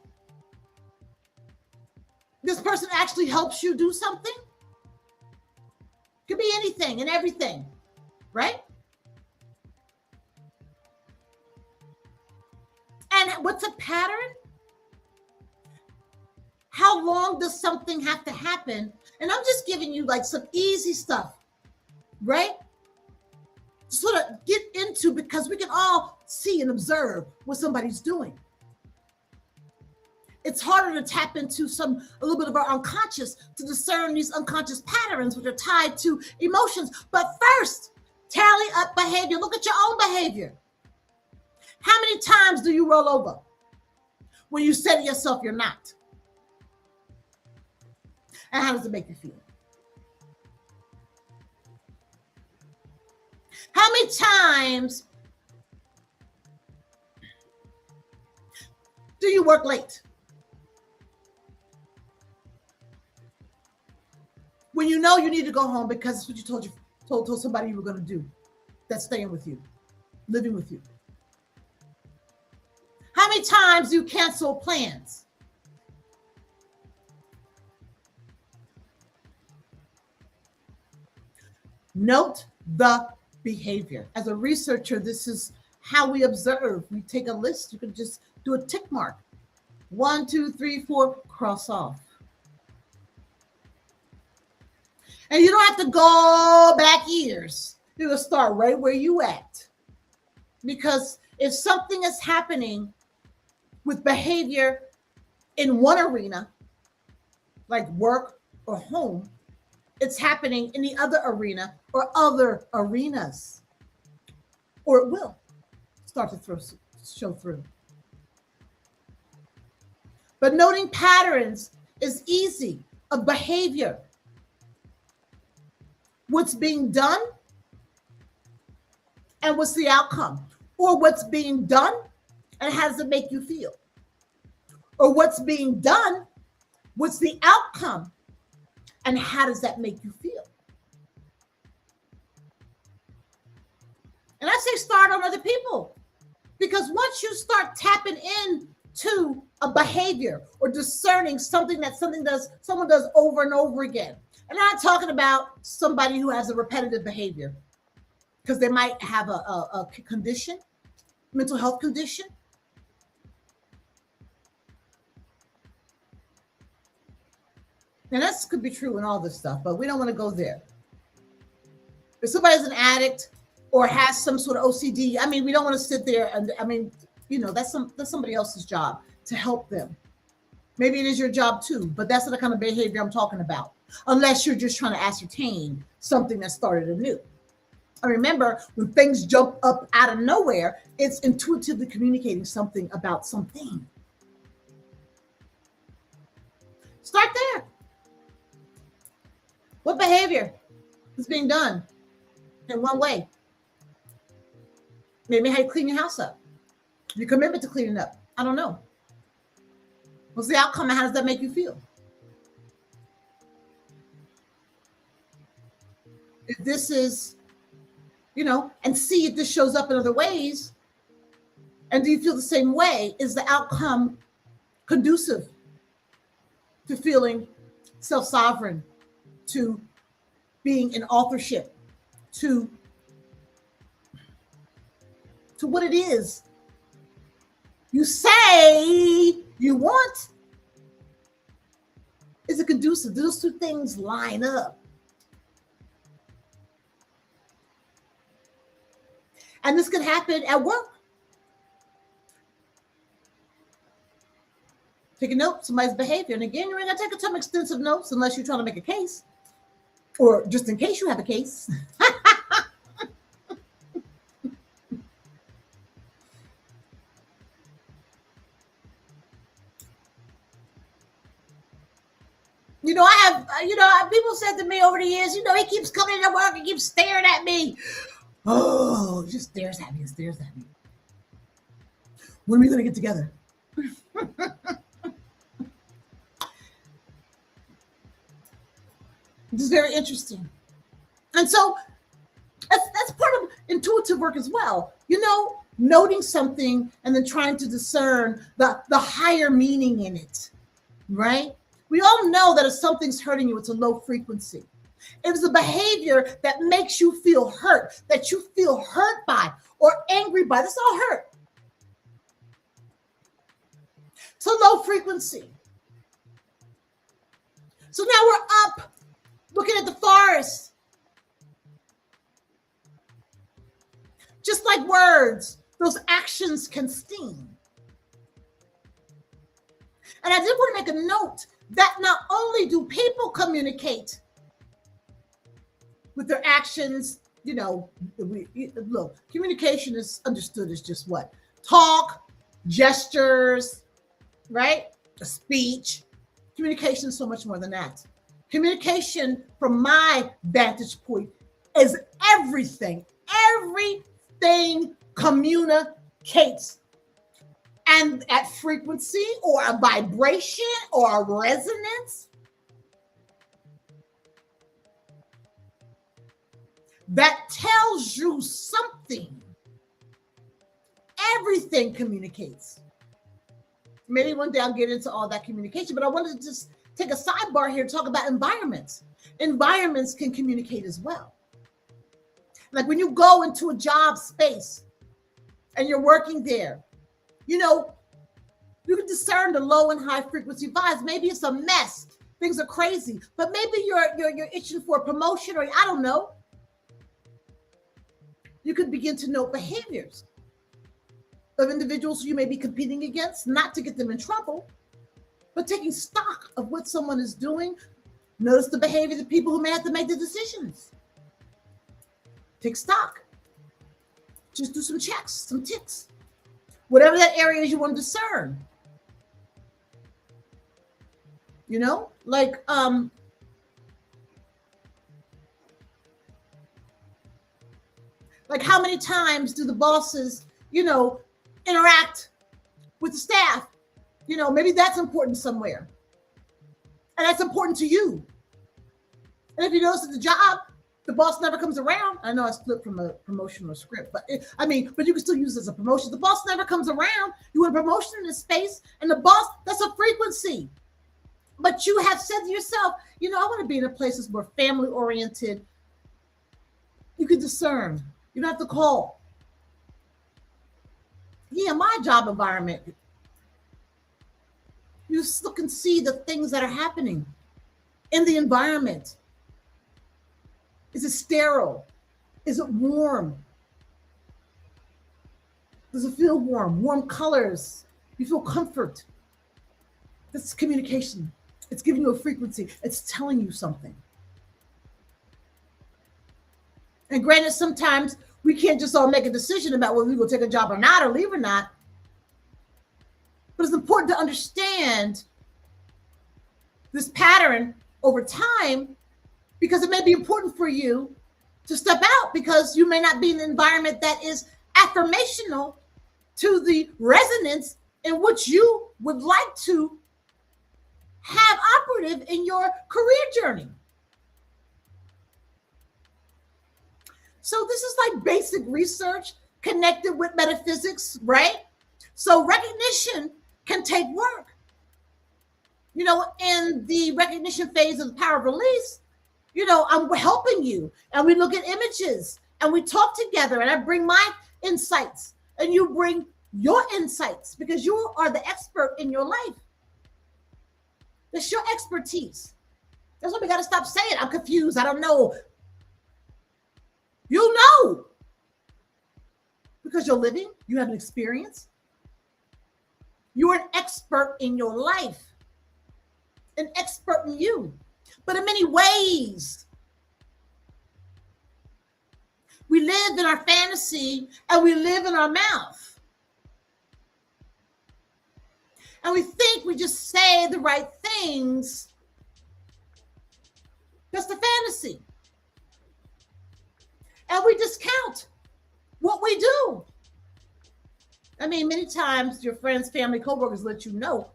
this person actually helps you do something? Could be anything and everything, right? And what's a pattern? How long does something have to happen? And I'm just giving you like some easy stuff, right? Sort of get into, because we can all see and observe what somebody's doing. It's harder to tap into a little bit of our unconscious to discern these unconscious patterns which are tied to emotions. But first, tally up behavior. Look at your own behavior. How many times do you roll over when you say to yourself you're not? And how does it make you feel? How many times do you work late? When you know you need to go home because it's what you told somebody you were going to do, that's staying with you, living with you. How many times do you cancel plans? Note the behavior. As a researcher, this is how we observe. We take a list. You can just do a tick mark. 1, 2, 3, 4, cross off. And you don't have to go back years. You're going to start right where you at. Because if something is happening with behavior in one arena, like work or home, it's happening in the other arena or other arenas, or it will start to show through. But noting patterns is easy. of behavior. What's being done and what's the outcome, or what's being done and how does it make you feel, or what's being done, what's the outcome, and how does that make you feel. And I say start on other people, because once you start tapping into a behavior or discerning something that someone does over and over again, and I'm not talking about somebody who has a repetitive behavior, because they might have a condition, mental health condition. And that could be true in all this stuff, but we don't want to go there. If somebody's an addict or has some sort of OCD, I mean, we don't want to sit there and, I mean, you know, that's somebody else's job to help them. Maybe it is your job too, but that's the kind of behavior I'm talking about. Unless you're just trying to ascertain something that started anew. And remember, when things jump up out of nowhere, it's intuitively communicating something about something. Start there. What behavior is being done in one way? Maybe how you clean your house up. Your commitment to cleaning up. I don't know. What's the outcome and how does that make you feel? If this is, you know, and see if this shows up in other ways. And do you feel the same way? Is the outcome conducive to feeling self-sovereign, to being in authorship, to what it is you say you want? Is it conducive? Do those two things line up? And this could happen at work. Take a note of somebody's behavior. And again, you're not going to take some extensive notes unless you're trying to make a case, or just in case you have a case. You know, people said to me over the years, you know, he keeps coming into work and keeps staring at me. Oh, he just stares at me and stares at me. When are we going to get together? This is very interesting. And so that's part of intuitive work as well. You know, noting something and then trying to discern the higher meaning in it, right? We all know that if something's hurting you, it's a low frequency. It is a behavior that makes you feel hurt, that you feel hurt by or angry by. That's all hurt. So low frequency. So now we're up looking at the forest. Just like words, those actions can sting. And I did want to make a note that not only do people communicate with their actions, you know, look, communication is understood as just what? Talk, gestures, right? A speech. Communication is so much more than that. Communication, from my vantage point, is everything. Everything communicates. And at frequency or a vibration or a resonance that tells you something. Everything communicates. Maybe one day I'll get into all that communication, but I wanted to just take a sidebar here to talk about environments. Environments can communicate as well. Like when you go into a job space and you're working there, you know, you can discern the low and high frequency vibes. Maybe it's a mess. Things are crazy, but maybe you're itching for a promotion, or I don't know. You could begin to note behaviors of individuals you may be competing against, not to get them in trouble, but taking stock of what someone is doing. Notice the behavior of the people who may have to make the decisions. Take stock. Just do some checks, some ticks. Whatever that area is you want to discern. You know, like how many times do the bosses, interact with the staff? Maybe that's important somewhere, and that's important to you. And if you notice at the job, the boss never comes around. I know I split from a promotional script, but but you can still use it as a promotion. The boss never comes around. You want a promotion in this space, and the boss, that's a frequency. But you have said to yourself, I want to be in a place that's more family oriented. You can discern. You don't have to call. Yeah, my job environment, you still can see the things that are happening in the environment. Is it sterile? Is it warm? Does it feel warm? Warm colors. You feel comfort. That's communication. It's giving you a frequency. It's telling you something. And granted, sometimes we can't just all make a decision about whether we will take a job or not, or leave or not. But it's important to understand this pattern over time, because it may be important for you to step out, because you may not be in an environment that is affirmational to the resonance in which you would like to have operative in your career journey. So this is like basic research connected with metaphysics, right? So recognition can take work. In the recognition phase of the power of release, I'm helping you, and we look at images and we talk together, and I bring my insights and you bring your insights, because you are the expert in your life. That's your expertise. That's why we got to stop saying, I'm confused, I don't know. You know, because you're living, you have an experience. You're an expert in your life, an expert in you. But in many ways, we live in our fantasy and we live in our mouth. And we think we just say the right things. That's the fantasy. And we discount what we do. I mean, many times your friends, family, coworkers let you know,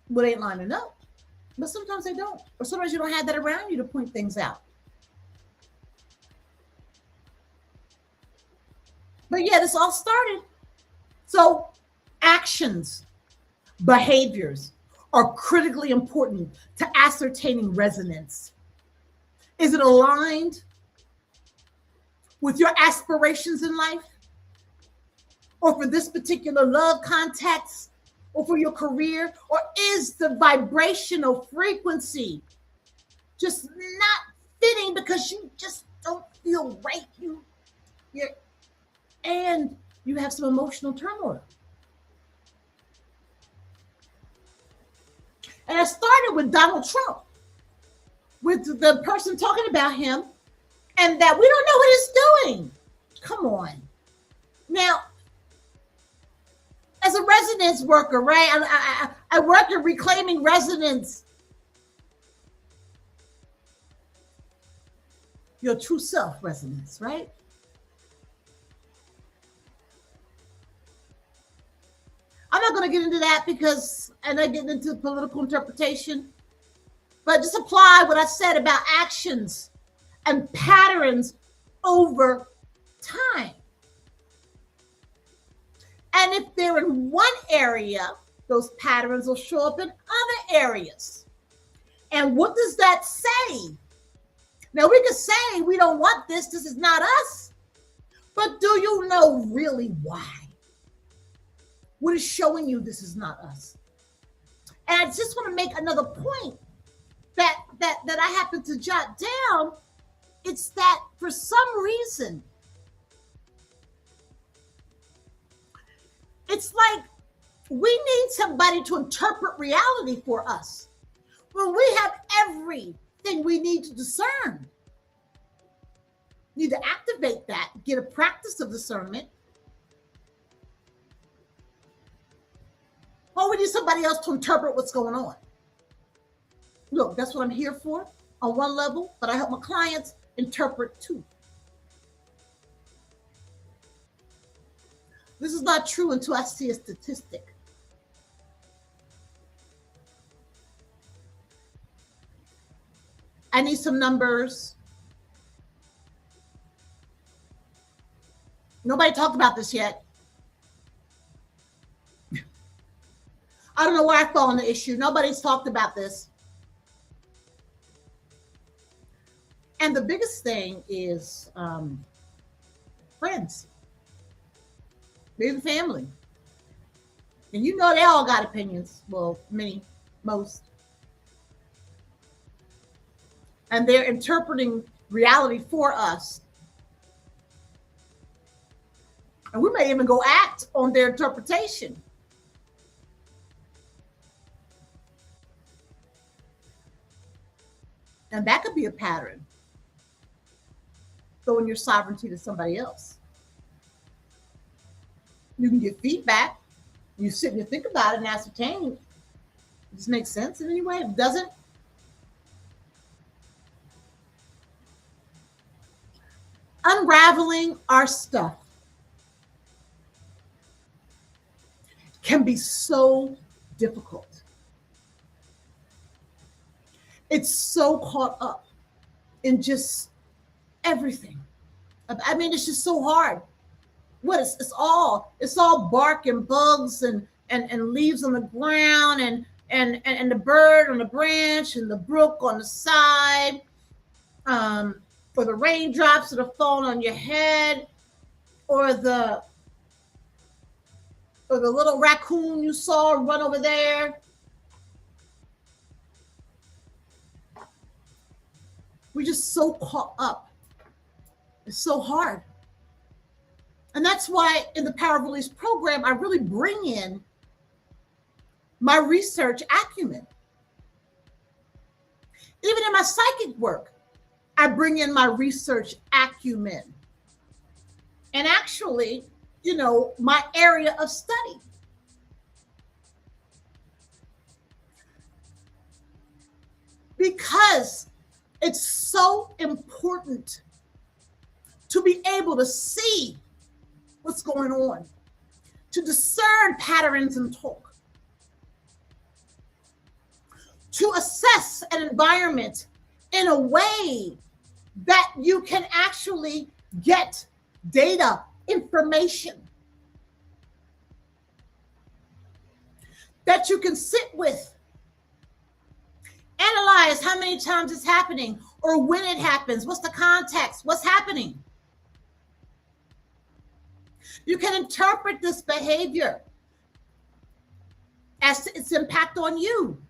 what ain't lining up. But sometimes they don't. Or sometimes you don't have that around you to point things out. But yeah, this all started. So actions, behaviors are critically important to ascertaining resonance. Is it aligned with your aspirations in life? Or for this particular love context? Or for your career? Or is the vibrational frequency just not fitting because you just don't feel right? And you have some emotional turmoil. And I started with Donald Trump, with the person talking about him, and that we don't know what he's doing. Come on. Now, as a resonance worker, right? I work in reclaiming resonance. Your true self resonance, right? I'm not going to get into that because I'm not getting into political interpretation, but just apply what I said about actions and patterns over time. And if they're in one area, those patterns will show up in other areas. And what does that say? Now, we can say we don't want this is not us. But do you know really why? What is showing you this is not us? And I just want to make another point that I happen to jot down. It's that for some reason, it's like we need somebody to interpret reality for us when we have everything we need to discern. Need to activate that, get a practice of discernment. Oh, we need somebody else to interpret what's going on. Look, that's what I'm here for on one level, but I help my clients interpret too. This is not true until I see a statistic. I need some numbers. Nobody talked about this yet. I don't know where I fall on the issue. Nobody's talked about this. And the biggest thing is friends, maybe family. And you know they all got opinions. Well, many, most. And they're interpreting reality for us. And we may even go act on their interpretation. And that could be a pattern. Throwing your sovereignty to somebody else. You can get feedback. You sit and you think about it and ascertain. Does this make sense in any way? If it doesn't, unraveling our stuff can be so difficult. It's so caught up in just everything. I mean, it's just so hard. What is it's all bark and bugs and leaves on the ground and the bird on the branch and the brook on the side, or the raindrops that are falling on your head, or the little raccoon you saw run over there. We're just so caught up. It's so hard. And that's why in the Power of Release program, I really bring in my research acumen. Even in my psychic work, I bring in my research acumen. And actually, my area of study. Because it's so important to be able to see what's going on, to discern patterns in talk, to assess an environment in a way that you can actually get data, information that you can sit with, analyze how many times it's happening or when it happens, what's the context, what's happening. You can interpret this behavior as to its impact on you,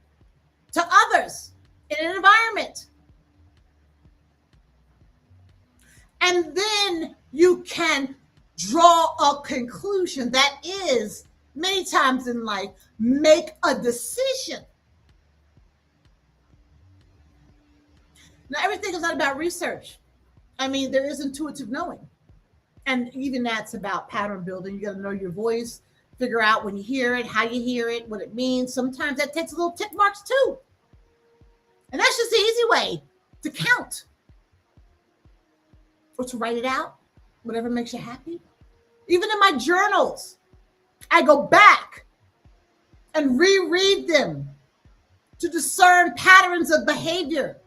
to others, in an environment. And then you can draw a conclusion that is, many times in life, make a decision. Now, everything is not about research. I mean, there is intuitive knowing. And even that's about pattern building. You got to know your voice, figure out when you hear it, how you hear it, what it means. Sometimes that takes a little tick marks too. And that's just the easy way to count or to write it out, whatever makes you happy. Even in my journals, I go back and reread them to discern patterns of behavior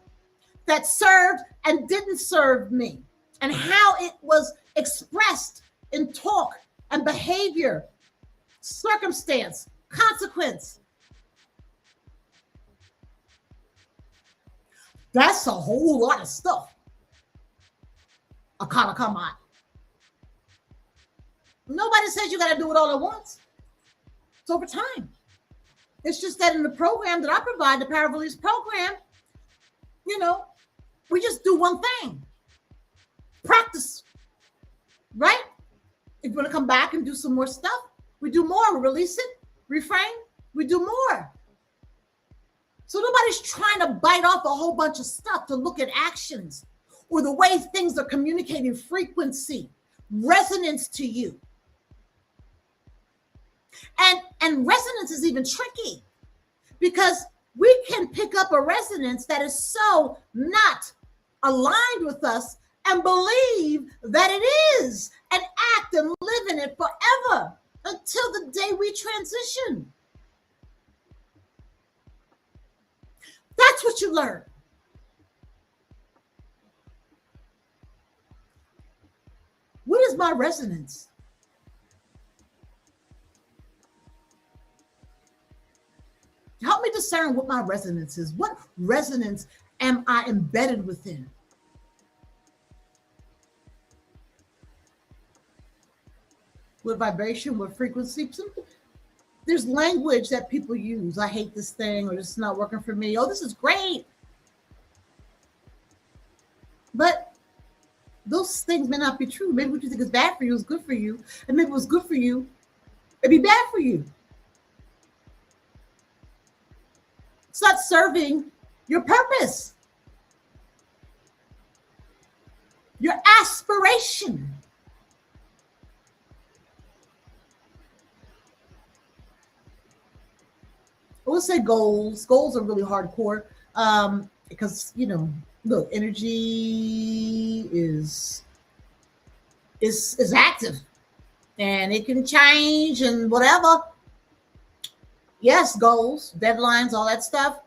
that served and didn't serve me, and how it was expressed in talk and behavior, circumstance, consequence. That's a whole lot of stuff. Akala come on. Nobody says you got to do it all at once. It's over time. It's just that in the program that I provide, the Power of Release program, we just do one thing. Practice. Right? If you want to come back and do some more stuff, we do more. We release it, reframe, we do more. So nobody's trying to bite off a whole bunch of stuff to look at actions or the way things are communicating frequency, resonance to you. And resonance is even tricky because we can pick up a resonance that is so not aligned with us and believe that it is and act and live in it forever until the day we transition. That's what you learn. What is my resonance? Help me discern what my resonance is. What resonance am I embedded within? What vibration, what frequency? There's language that people use. I hate this thing, or this is not working for me. Oh, this is great. But those things may not be true. Maybe what you think is bad for you is good for you. And maybe what's good for you, it'd be bad for you. It's not serving your purpose, your aspiration. I would say goals. Goals are really hardcore because, look, energy is active and it can change and whatever. Yes, goals, deadlines, all that stuff.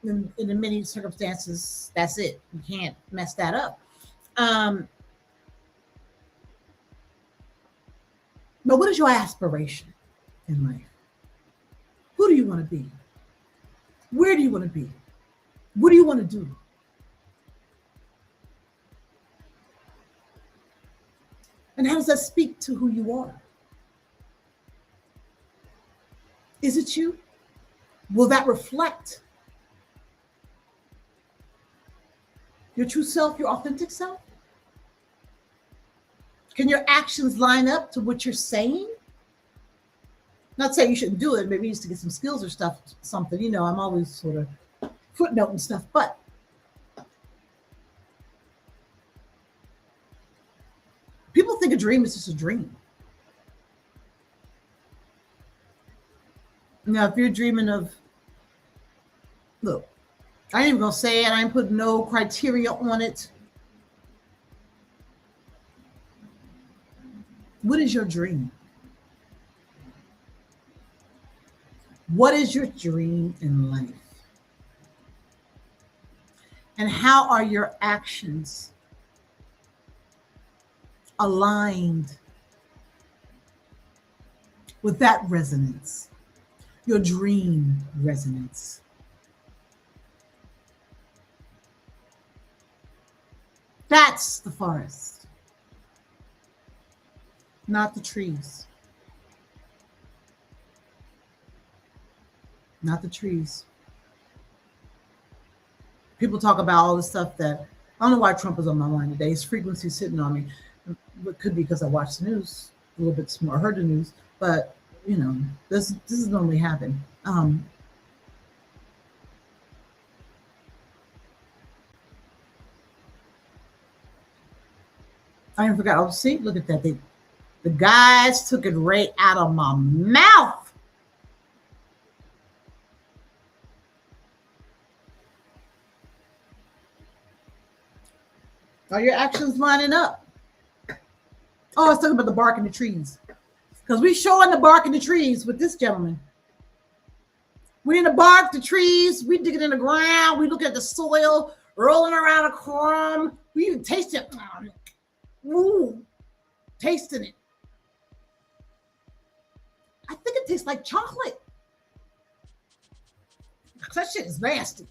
In many circumstances, that's it. You can't mess that up. But what is your aspiration in life? Who do you want to be? Where do you want to be? What do you want to do? And how does that speak to who you are? Is it you? Will that reflect your true self, your authentic self? Can your actions line up to what you're saying? Not saying you shouldn't do it. Maybe you used to get some skills or stuff, something. I'm always sort of footnoting stuff. But people think a dream is just a dream. Now, if you're dreaming of, look, I ain't even gonna say it. I ain't putting no criteria on it. What is your dream? What is your dream in life? And how are your actions aligned with that resonance? Your dream resonance. That's the forest, not the trees. Not the trees. People talk about all the stuff that, I don't know why Trump is on my mind today. His frequency sitting on me. It could be because I watched the news a little bit more, heard the news, but this is normally happen. I even forgot. Oh, see, look at that. The guys took it right out of my mouth. Are your actions lining up? Oh, I was talking about the bark in the trees. Because we showing the bark in the trees with this gentleman. We in the bark, the trees, we dig it in the ground, we look at the soil, rolling around a crumb. We even taste it. Ooh, tasting it. I think it tastes like chocolate. That shit is nasty.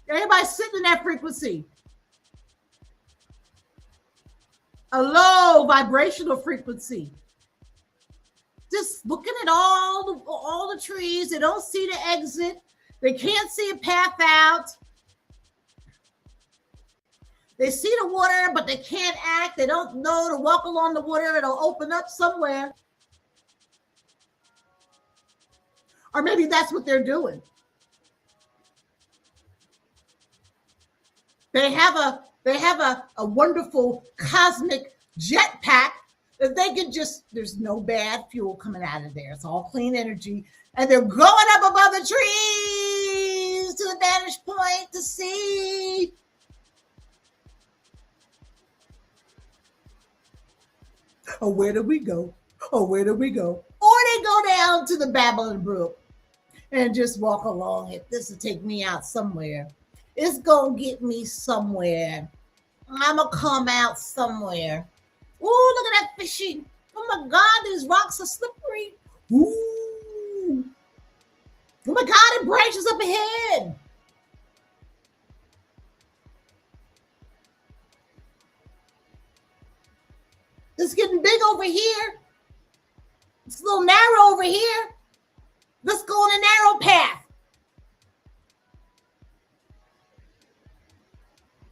Everybody sitting in that frequency. A low vibrational frequency. Just looking at all the trees. They don't see the exit. They can't see a path out. They see the water, but they can't act. They don't know to walk along the water. It'll open up somewhere. Or maybe that's what they're doing. They have They have a wonderful cosmic jetpack that they can just, there's no bad fuel coming out of there. It's all clean energy. And they're going up above the trees to the vantage point to see. Oh, where do we go? Oh, where do we go? Or they go down to the Babylon Brook and just walk along it. This will take me out somewhere. It's going to get me somewhere. I'm going to come out somewhere. Ooh, look at that fishing. Oh my God, these rocks are slippery. Ooh. Oh my God, it branches up ahead. It's getting big over here. It's a little narrow over here. Let's go on a narrow path.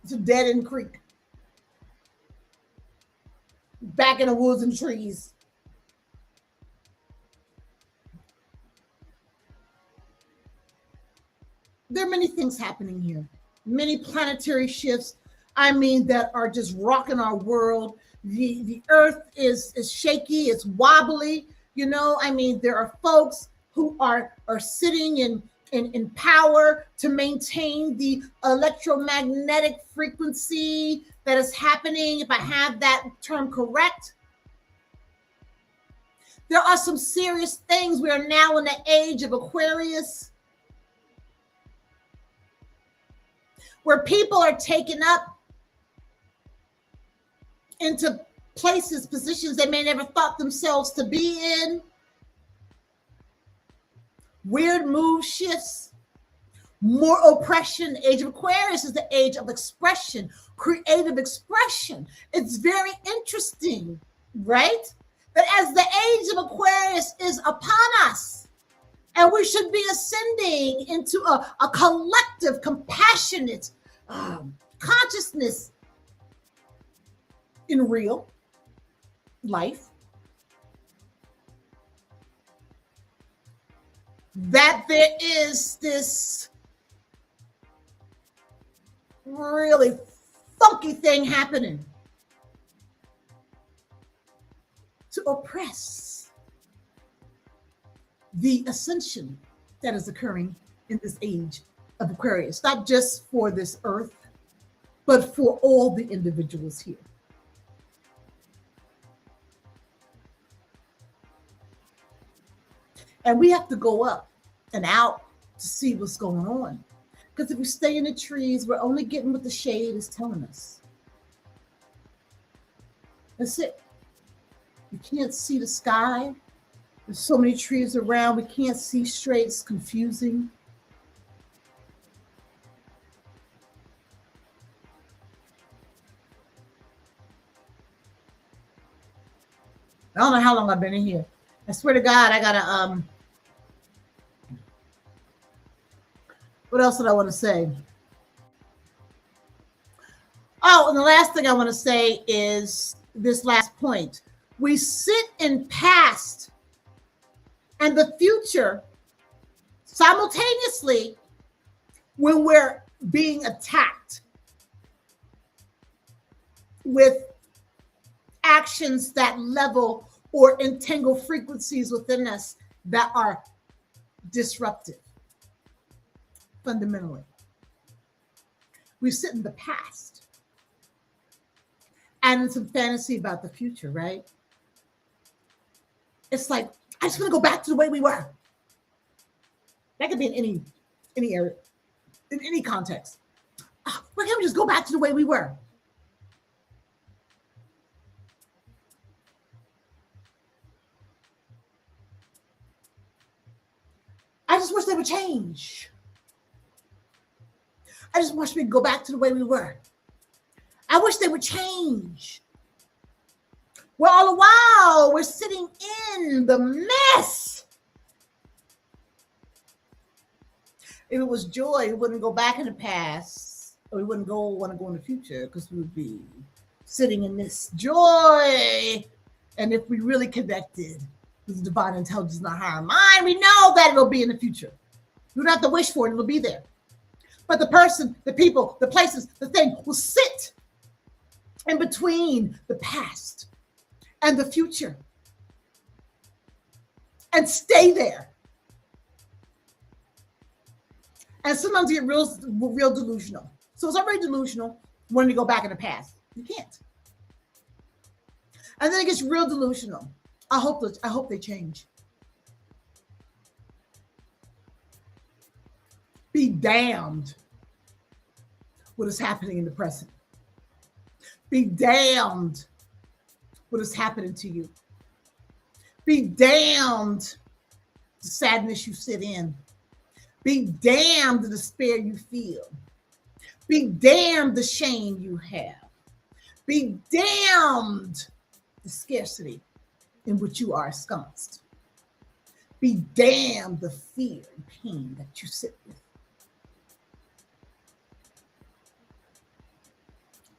It's a dead-end creek. Back in the woods and trees. There are many things happening here. Many planetary shifts, that are just rocking our world. The earth is shaky, it's wobbly. There are folks who are sitting in power to maintain the electromagnetic frequency that is happening, if I have that term correct. There are some serious things. We are now in the age of Aquarius, where people are taken up into places, positions they may never thought themselves to be in. Weird move shifts, more oppression. Age of Aquarius is the age of expression, creative expression. It's very interesting, right? That as the age of Aquarius is upon us, and we should be ascending into a collective, compassionate consciousness in real life, that there is this really funky thing happening to oppress the ascension that is occurring in this age of Aquarius, not just for this earth, but for all the individuals here. And we have to go up and out to see what's going on. Because if we stay in the trees, we're only getting what the shade is telling us. That's it. We can't see the sky. There's so many trees around. We can't see straight. It's confusing. I don't know how long I've been in here. I swear to God, I gotta, what else did I want to say? Oh, and the last thing I want to say is this last point. We sit in past and the future simultaneously when we're being attacked with actions that level or entangle frequencies within us that are disruptive, fundamentally. We sit in the past and in some fantasy about the future, right? It's like, I just want to go back to the way we were. That could be in any area, in any context. Why can't we just go back to the way we were? I just wish they would change. I just wish we'd go back to the way we were. I wish they would change. Well, all the while, we're sitting in the mess. If it was joy, we wouldn't go back in the past, or we wouldn't want to go in the future, because we would be sitting in this joy. And if we really connected with the divine intelligence in our higher mind, we know that it'll be in the future. You don't have to wish for it, it'll be there. But the person, the people, the places, the thing will sit in between the past and the future and stay there. And sometimes you get real delusional. So it's already delusional when you go back in the past. You can't. And then it gets real delusional. I hope they change. Be damned what is happening in the present. Be damned what is happening to you. Be damned the sadness you sit in. Be damned the despair you feel. Be damned the shame you have. Be damned the scarcity in which you are ensconced. Be damned the fear and pain that you sit with.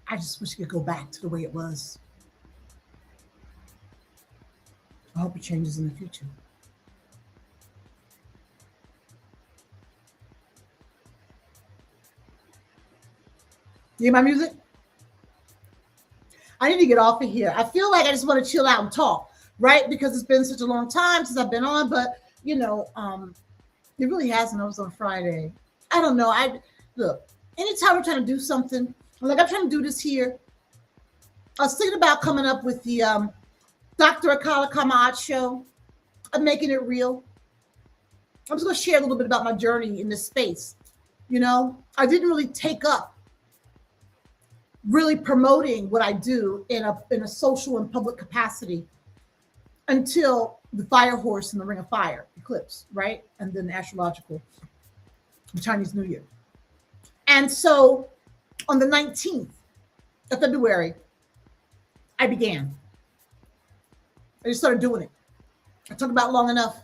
I just wish it could go back to the way it was. I hope it changes in the future. You hear my music? I need to get off of here. I feel like I just want to chill out and talk, right? Because it's been such a long time since I've been on, but it really hasn't. I was on Friday. I don't know. Look, anytime we're trying to do something, like I'm trying to do this here. I was thinking about coming up with the Dr. Akala Kamad show. I'm making it real. I'm just going to share a little bit about my journey in this space. I didn't really take up really promoting what I do in a social and public capacity until the fire horse and the ring of fire eclipse, right? And then the astrological, the Chinese New Year. And so on the 19th of February, I began. I just started doing it. I talked about it long enough.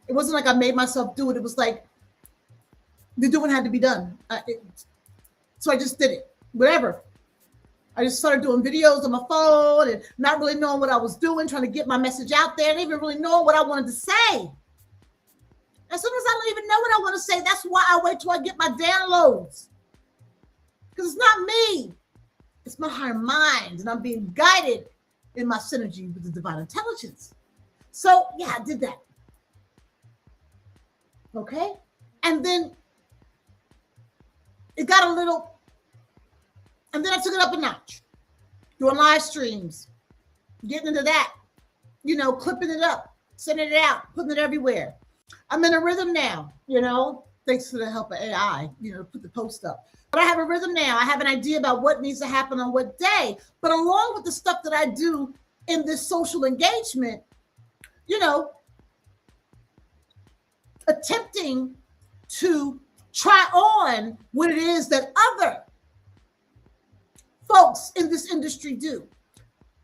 It wasn't like I made myself do it. It was like the doing had to be done. So I just did it, whatever. I just started doing videos on my phone and not really knowing what I was doing, trying to get my message out there, and even really knowing what I wanted to say. As soon as I don't even know what I want to say, that's why I wait till I get my downloads. Because it's not me. It's my higher mind, and I'm being guided in my synergy with the divine intelligence. So, yeah, I did that. Okay? And then it got a little... And then I took it up a notch, doing live streams, getting into that, clipping it up, sending it out, putting it everywhere. I'm in a rhythm now, thanks to the help of AI, put the post up. But I have a rhythm now. I have an idea about what needs to happen on what day. But along with the stuff that I do in this social engagement, attempting to try on what it is that other folks in this industry do.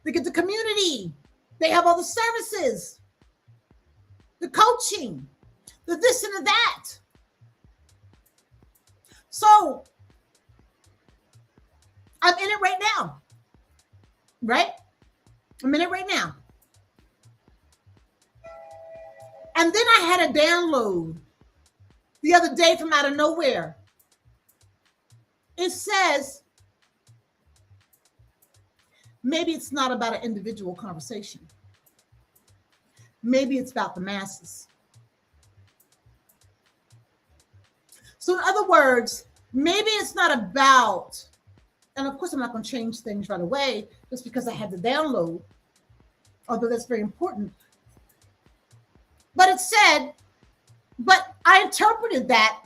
They get the community. They have all the services, the coaching, the this and the that. So I'm in it right now, right? I'm in it right now. And then I had a download the other day from out of nowhere. It says, maybe it's not about an individual conversation. Maybe it's about the masses. So in other words, maybe it's not about, and of course I'm not going to change things right away just because I had the download, although that's very important. But it said, but I interpreted that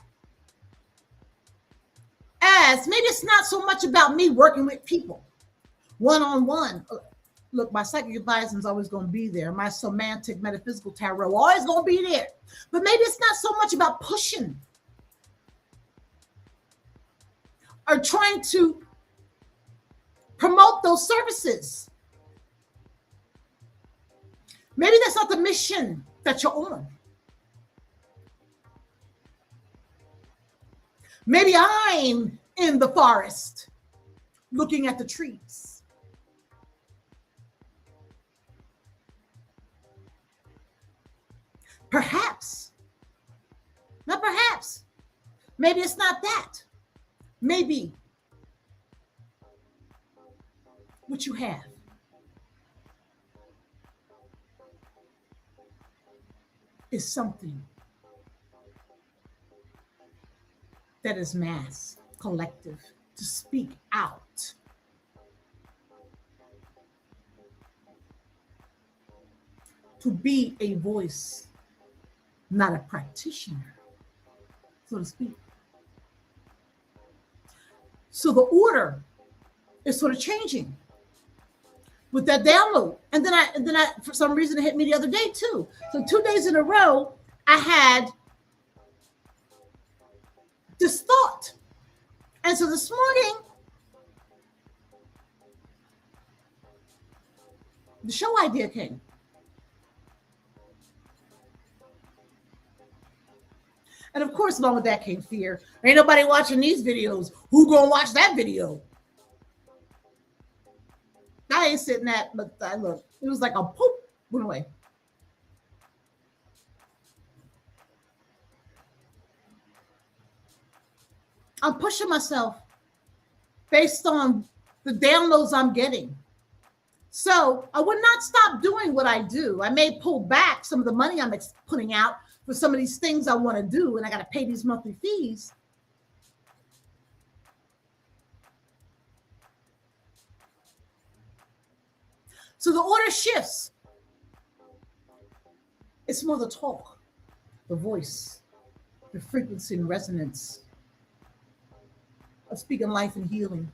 as maybe it's not so much about me working with people one-on-one. Look, my psychic advisor is always going to be there. My semantic metaphysical tarot always going to be there. But maybe it's not so much about pushing or trying to promote those services. Maybe that's not the mission that you're on. Maybe I'm in the forest looking at the trees. Perhaps. Not perhaps. Maybe it's not that. Maybe what you have. Is something that is mass, collective, to speak out. To be a voice, not a practitioner, so to speak. So the order is sort of changing with that download. And then I, for some reason, it hit me the other day too. So 2 days in a row, I had this thought. And so this morning, the show idea came. And of course, along with that came fear. Ain't nobody watching these videos. Who gonna watch that video? I ain't sitting that, but I look. It was like a poop, went away. I'm pushing myself based on the downloads I'm getting. So I would not stop doing what I do. I may pull back some of the money I'm putting out for some of these things I want to do, and I got to pay these monthly fees. So the order shifts. It's more the talk, the voice, the frequency and resonance of speaking life and healing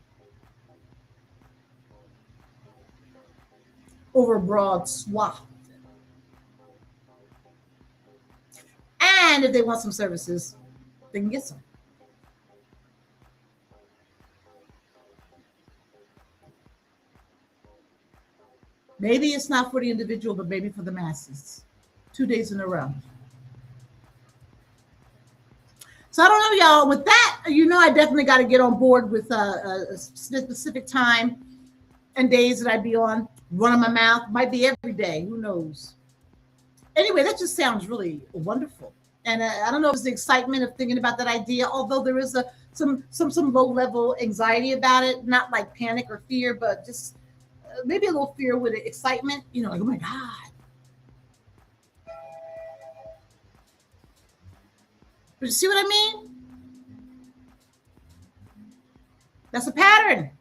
over a broad swath. And if they want some services, they can get some. Maybe it's not for the individual, but maybe for the masses. 2 days in a row. So I don't know, y'all. With that, I definitely got to get on board with a specific time and days that I'd be on. Running my mouth. Might be every day. Who knows? Anyway, that just sounds really wonderful. And I don't know if it's the excitement of thinking about that idea, although there is some low-level anxiety about it. Not like panic or fear, but just maybe a little fear with it, excitement. Like, oh my God. But you see what I mean? That's a pattern.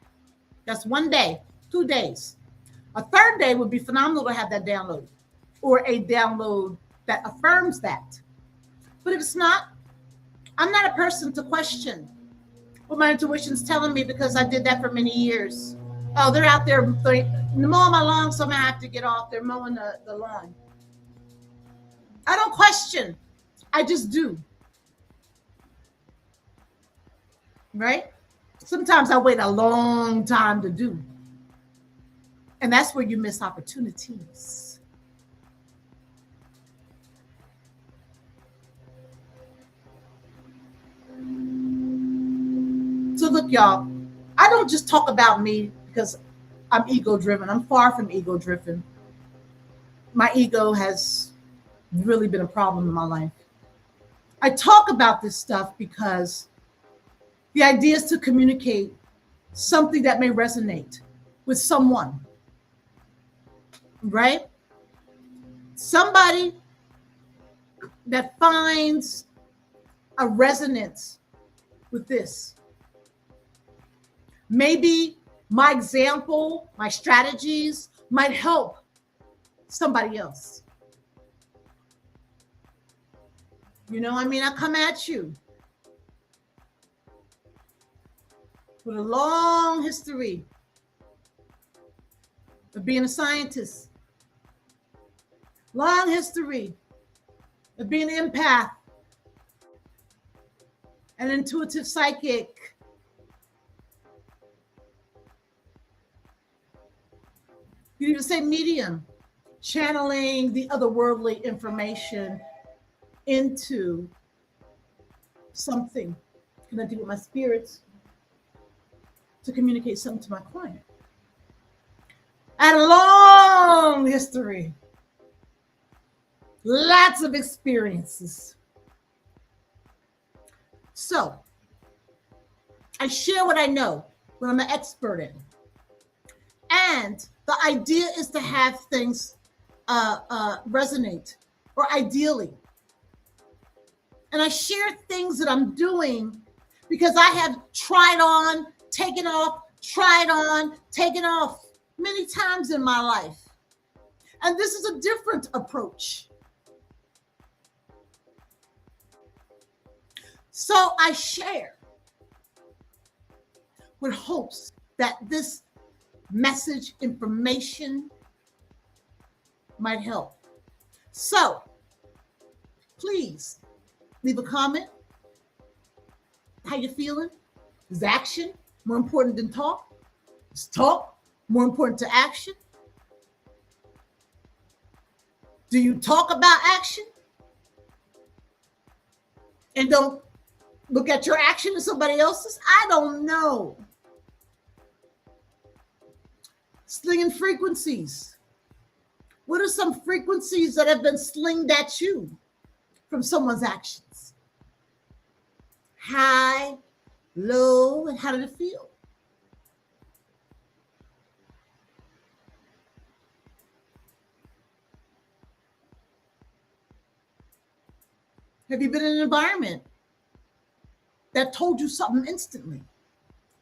That's 1 day, 2 days. A third day would be phenomenal to have that download, or a download that affirms that. But if it's not, I'm not a person to question what my intuition's telling me, because I did that for many years. Oh, they're out there mowing my lawn, so I'm going to have to get off. They're mowing the lawn. I don't question. I just do. Right? Sometimes I wait a long time to do. And that's where you miss opportunities. So look, y'all, I don't just talk about me because I'm ego-driven. I'm far from ego-driven. My ego has really been a problem in my life. I talk about this stuff because the idea is to communicate something that may resonate with someone, right? Somebody that finds a resonance with this. Maybe my example, my strategies might help somebody else. I come at you with a long history of being a scientist, long history of being an empath, an intuitive psychic. You can even say medium, channeling the otherworldly information into something, connecting with my spirits to communicate something to my client. I had a long history, lots of experiences. So I share what I know, what I'm an expert in. And the idea is to have things resonate, or ideally. And I share things that I'm doing because I have tried on, taken off, tried on, taken off many times in my life. And this is a different approach. So I share with hopes that this message, information might help. So please leave a comment. How you feeling? Is action more important than talk? Is talk more important to action? Do you talk about action and don't look at your action as somebody else's? I don't know. Slinging frequencies. What are some frequencies that have been slinged at you from someone's actions? High, low, and how did it feel? Have you been in an environment that told you something instantly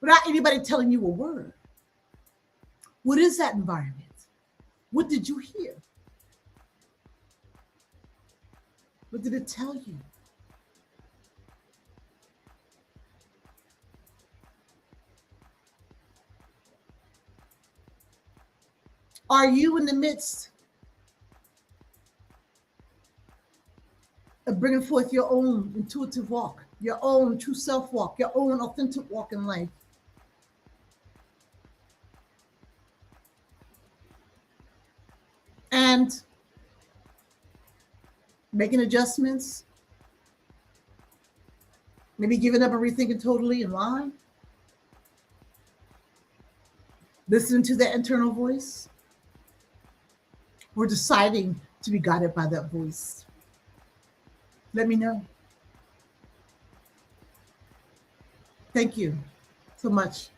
without anybody telling you a word? What is that environment? What did you hear? What did it tell you? Are you in the midst of bringing forth your own intuitive walk, your own true self walk, your own authentic walk in life? And making adjustments, maybe giving up and rethinking totally in line, listening to that internal voice, or deciding to be guided by that voice? Let me know. Thank you so much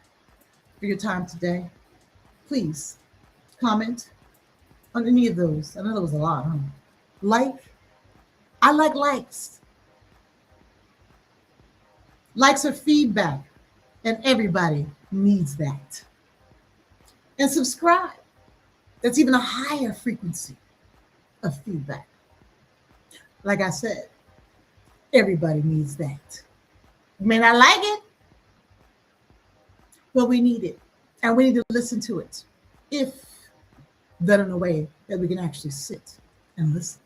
for your time today. Please comment on any of those. I know there was a lot, huh? I like likes. Likes are feedback, and everybody needs that. And subscribe. That's even a higher frequency of feedback. Like I said, everybody needs that. You may not like it, but we need it. And we need to listen to it, if done in a way that we can actually sit and listen.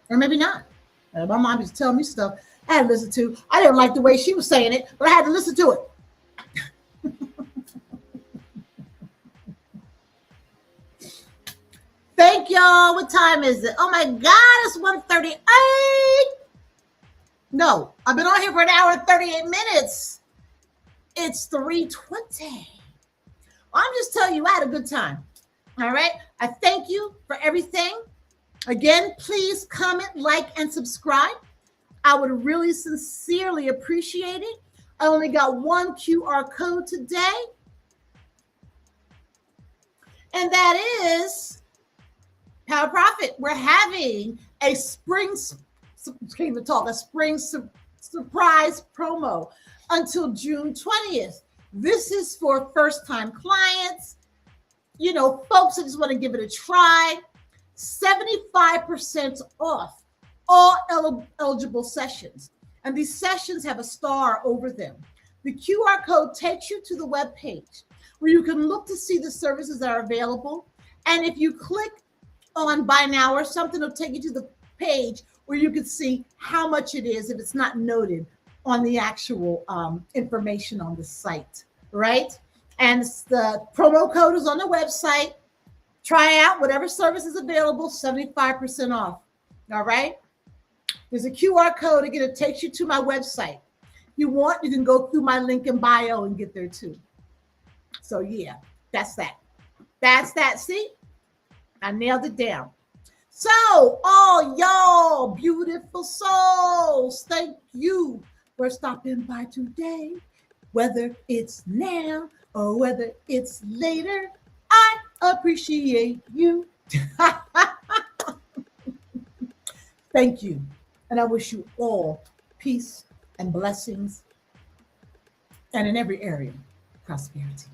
Or maybe not. My mom used to tell me stuff I had to listen to. I didn't like the way she was saying it, but I had to listen to it. Thank y'all. What time is it? Oh my God, it's 1:38. No, I've been on here for an hour and 38 minutes. It's 3:20. I'm just telling you, I had a good time. All right. I thank you for everything. Again, please comment, like, and subscribe. I would really sincerely appreciate it. I only got one QR code today, and that is Power Profit. We're having a spring surprise promo until June 20th. This is for first-time clients, folks that just want to give it a try. 75% off all eligible sessions. And these sessions have a star over them. The QR code takes you to the webpage where you can look to see the services that are available. And if you click on buy now or something, it'll take you to the page where you can see how much it is if it's not noted on the actual information on the site, right? And the promo code is on the website. Try out whatever service is available, 75% off. All right. There's a QR code. Again, it takes you to my website. If you want, you can go through my link in bio and get there too. So yeah, that's that. That's that. See, I nailed it down. So all y'all beautiful souls, thank you for stopping by today. whether it's now or whether it's later. I appreciate you. Thank you. And I wish you all peace and blessings, and in every area, prosperity.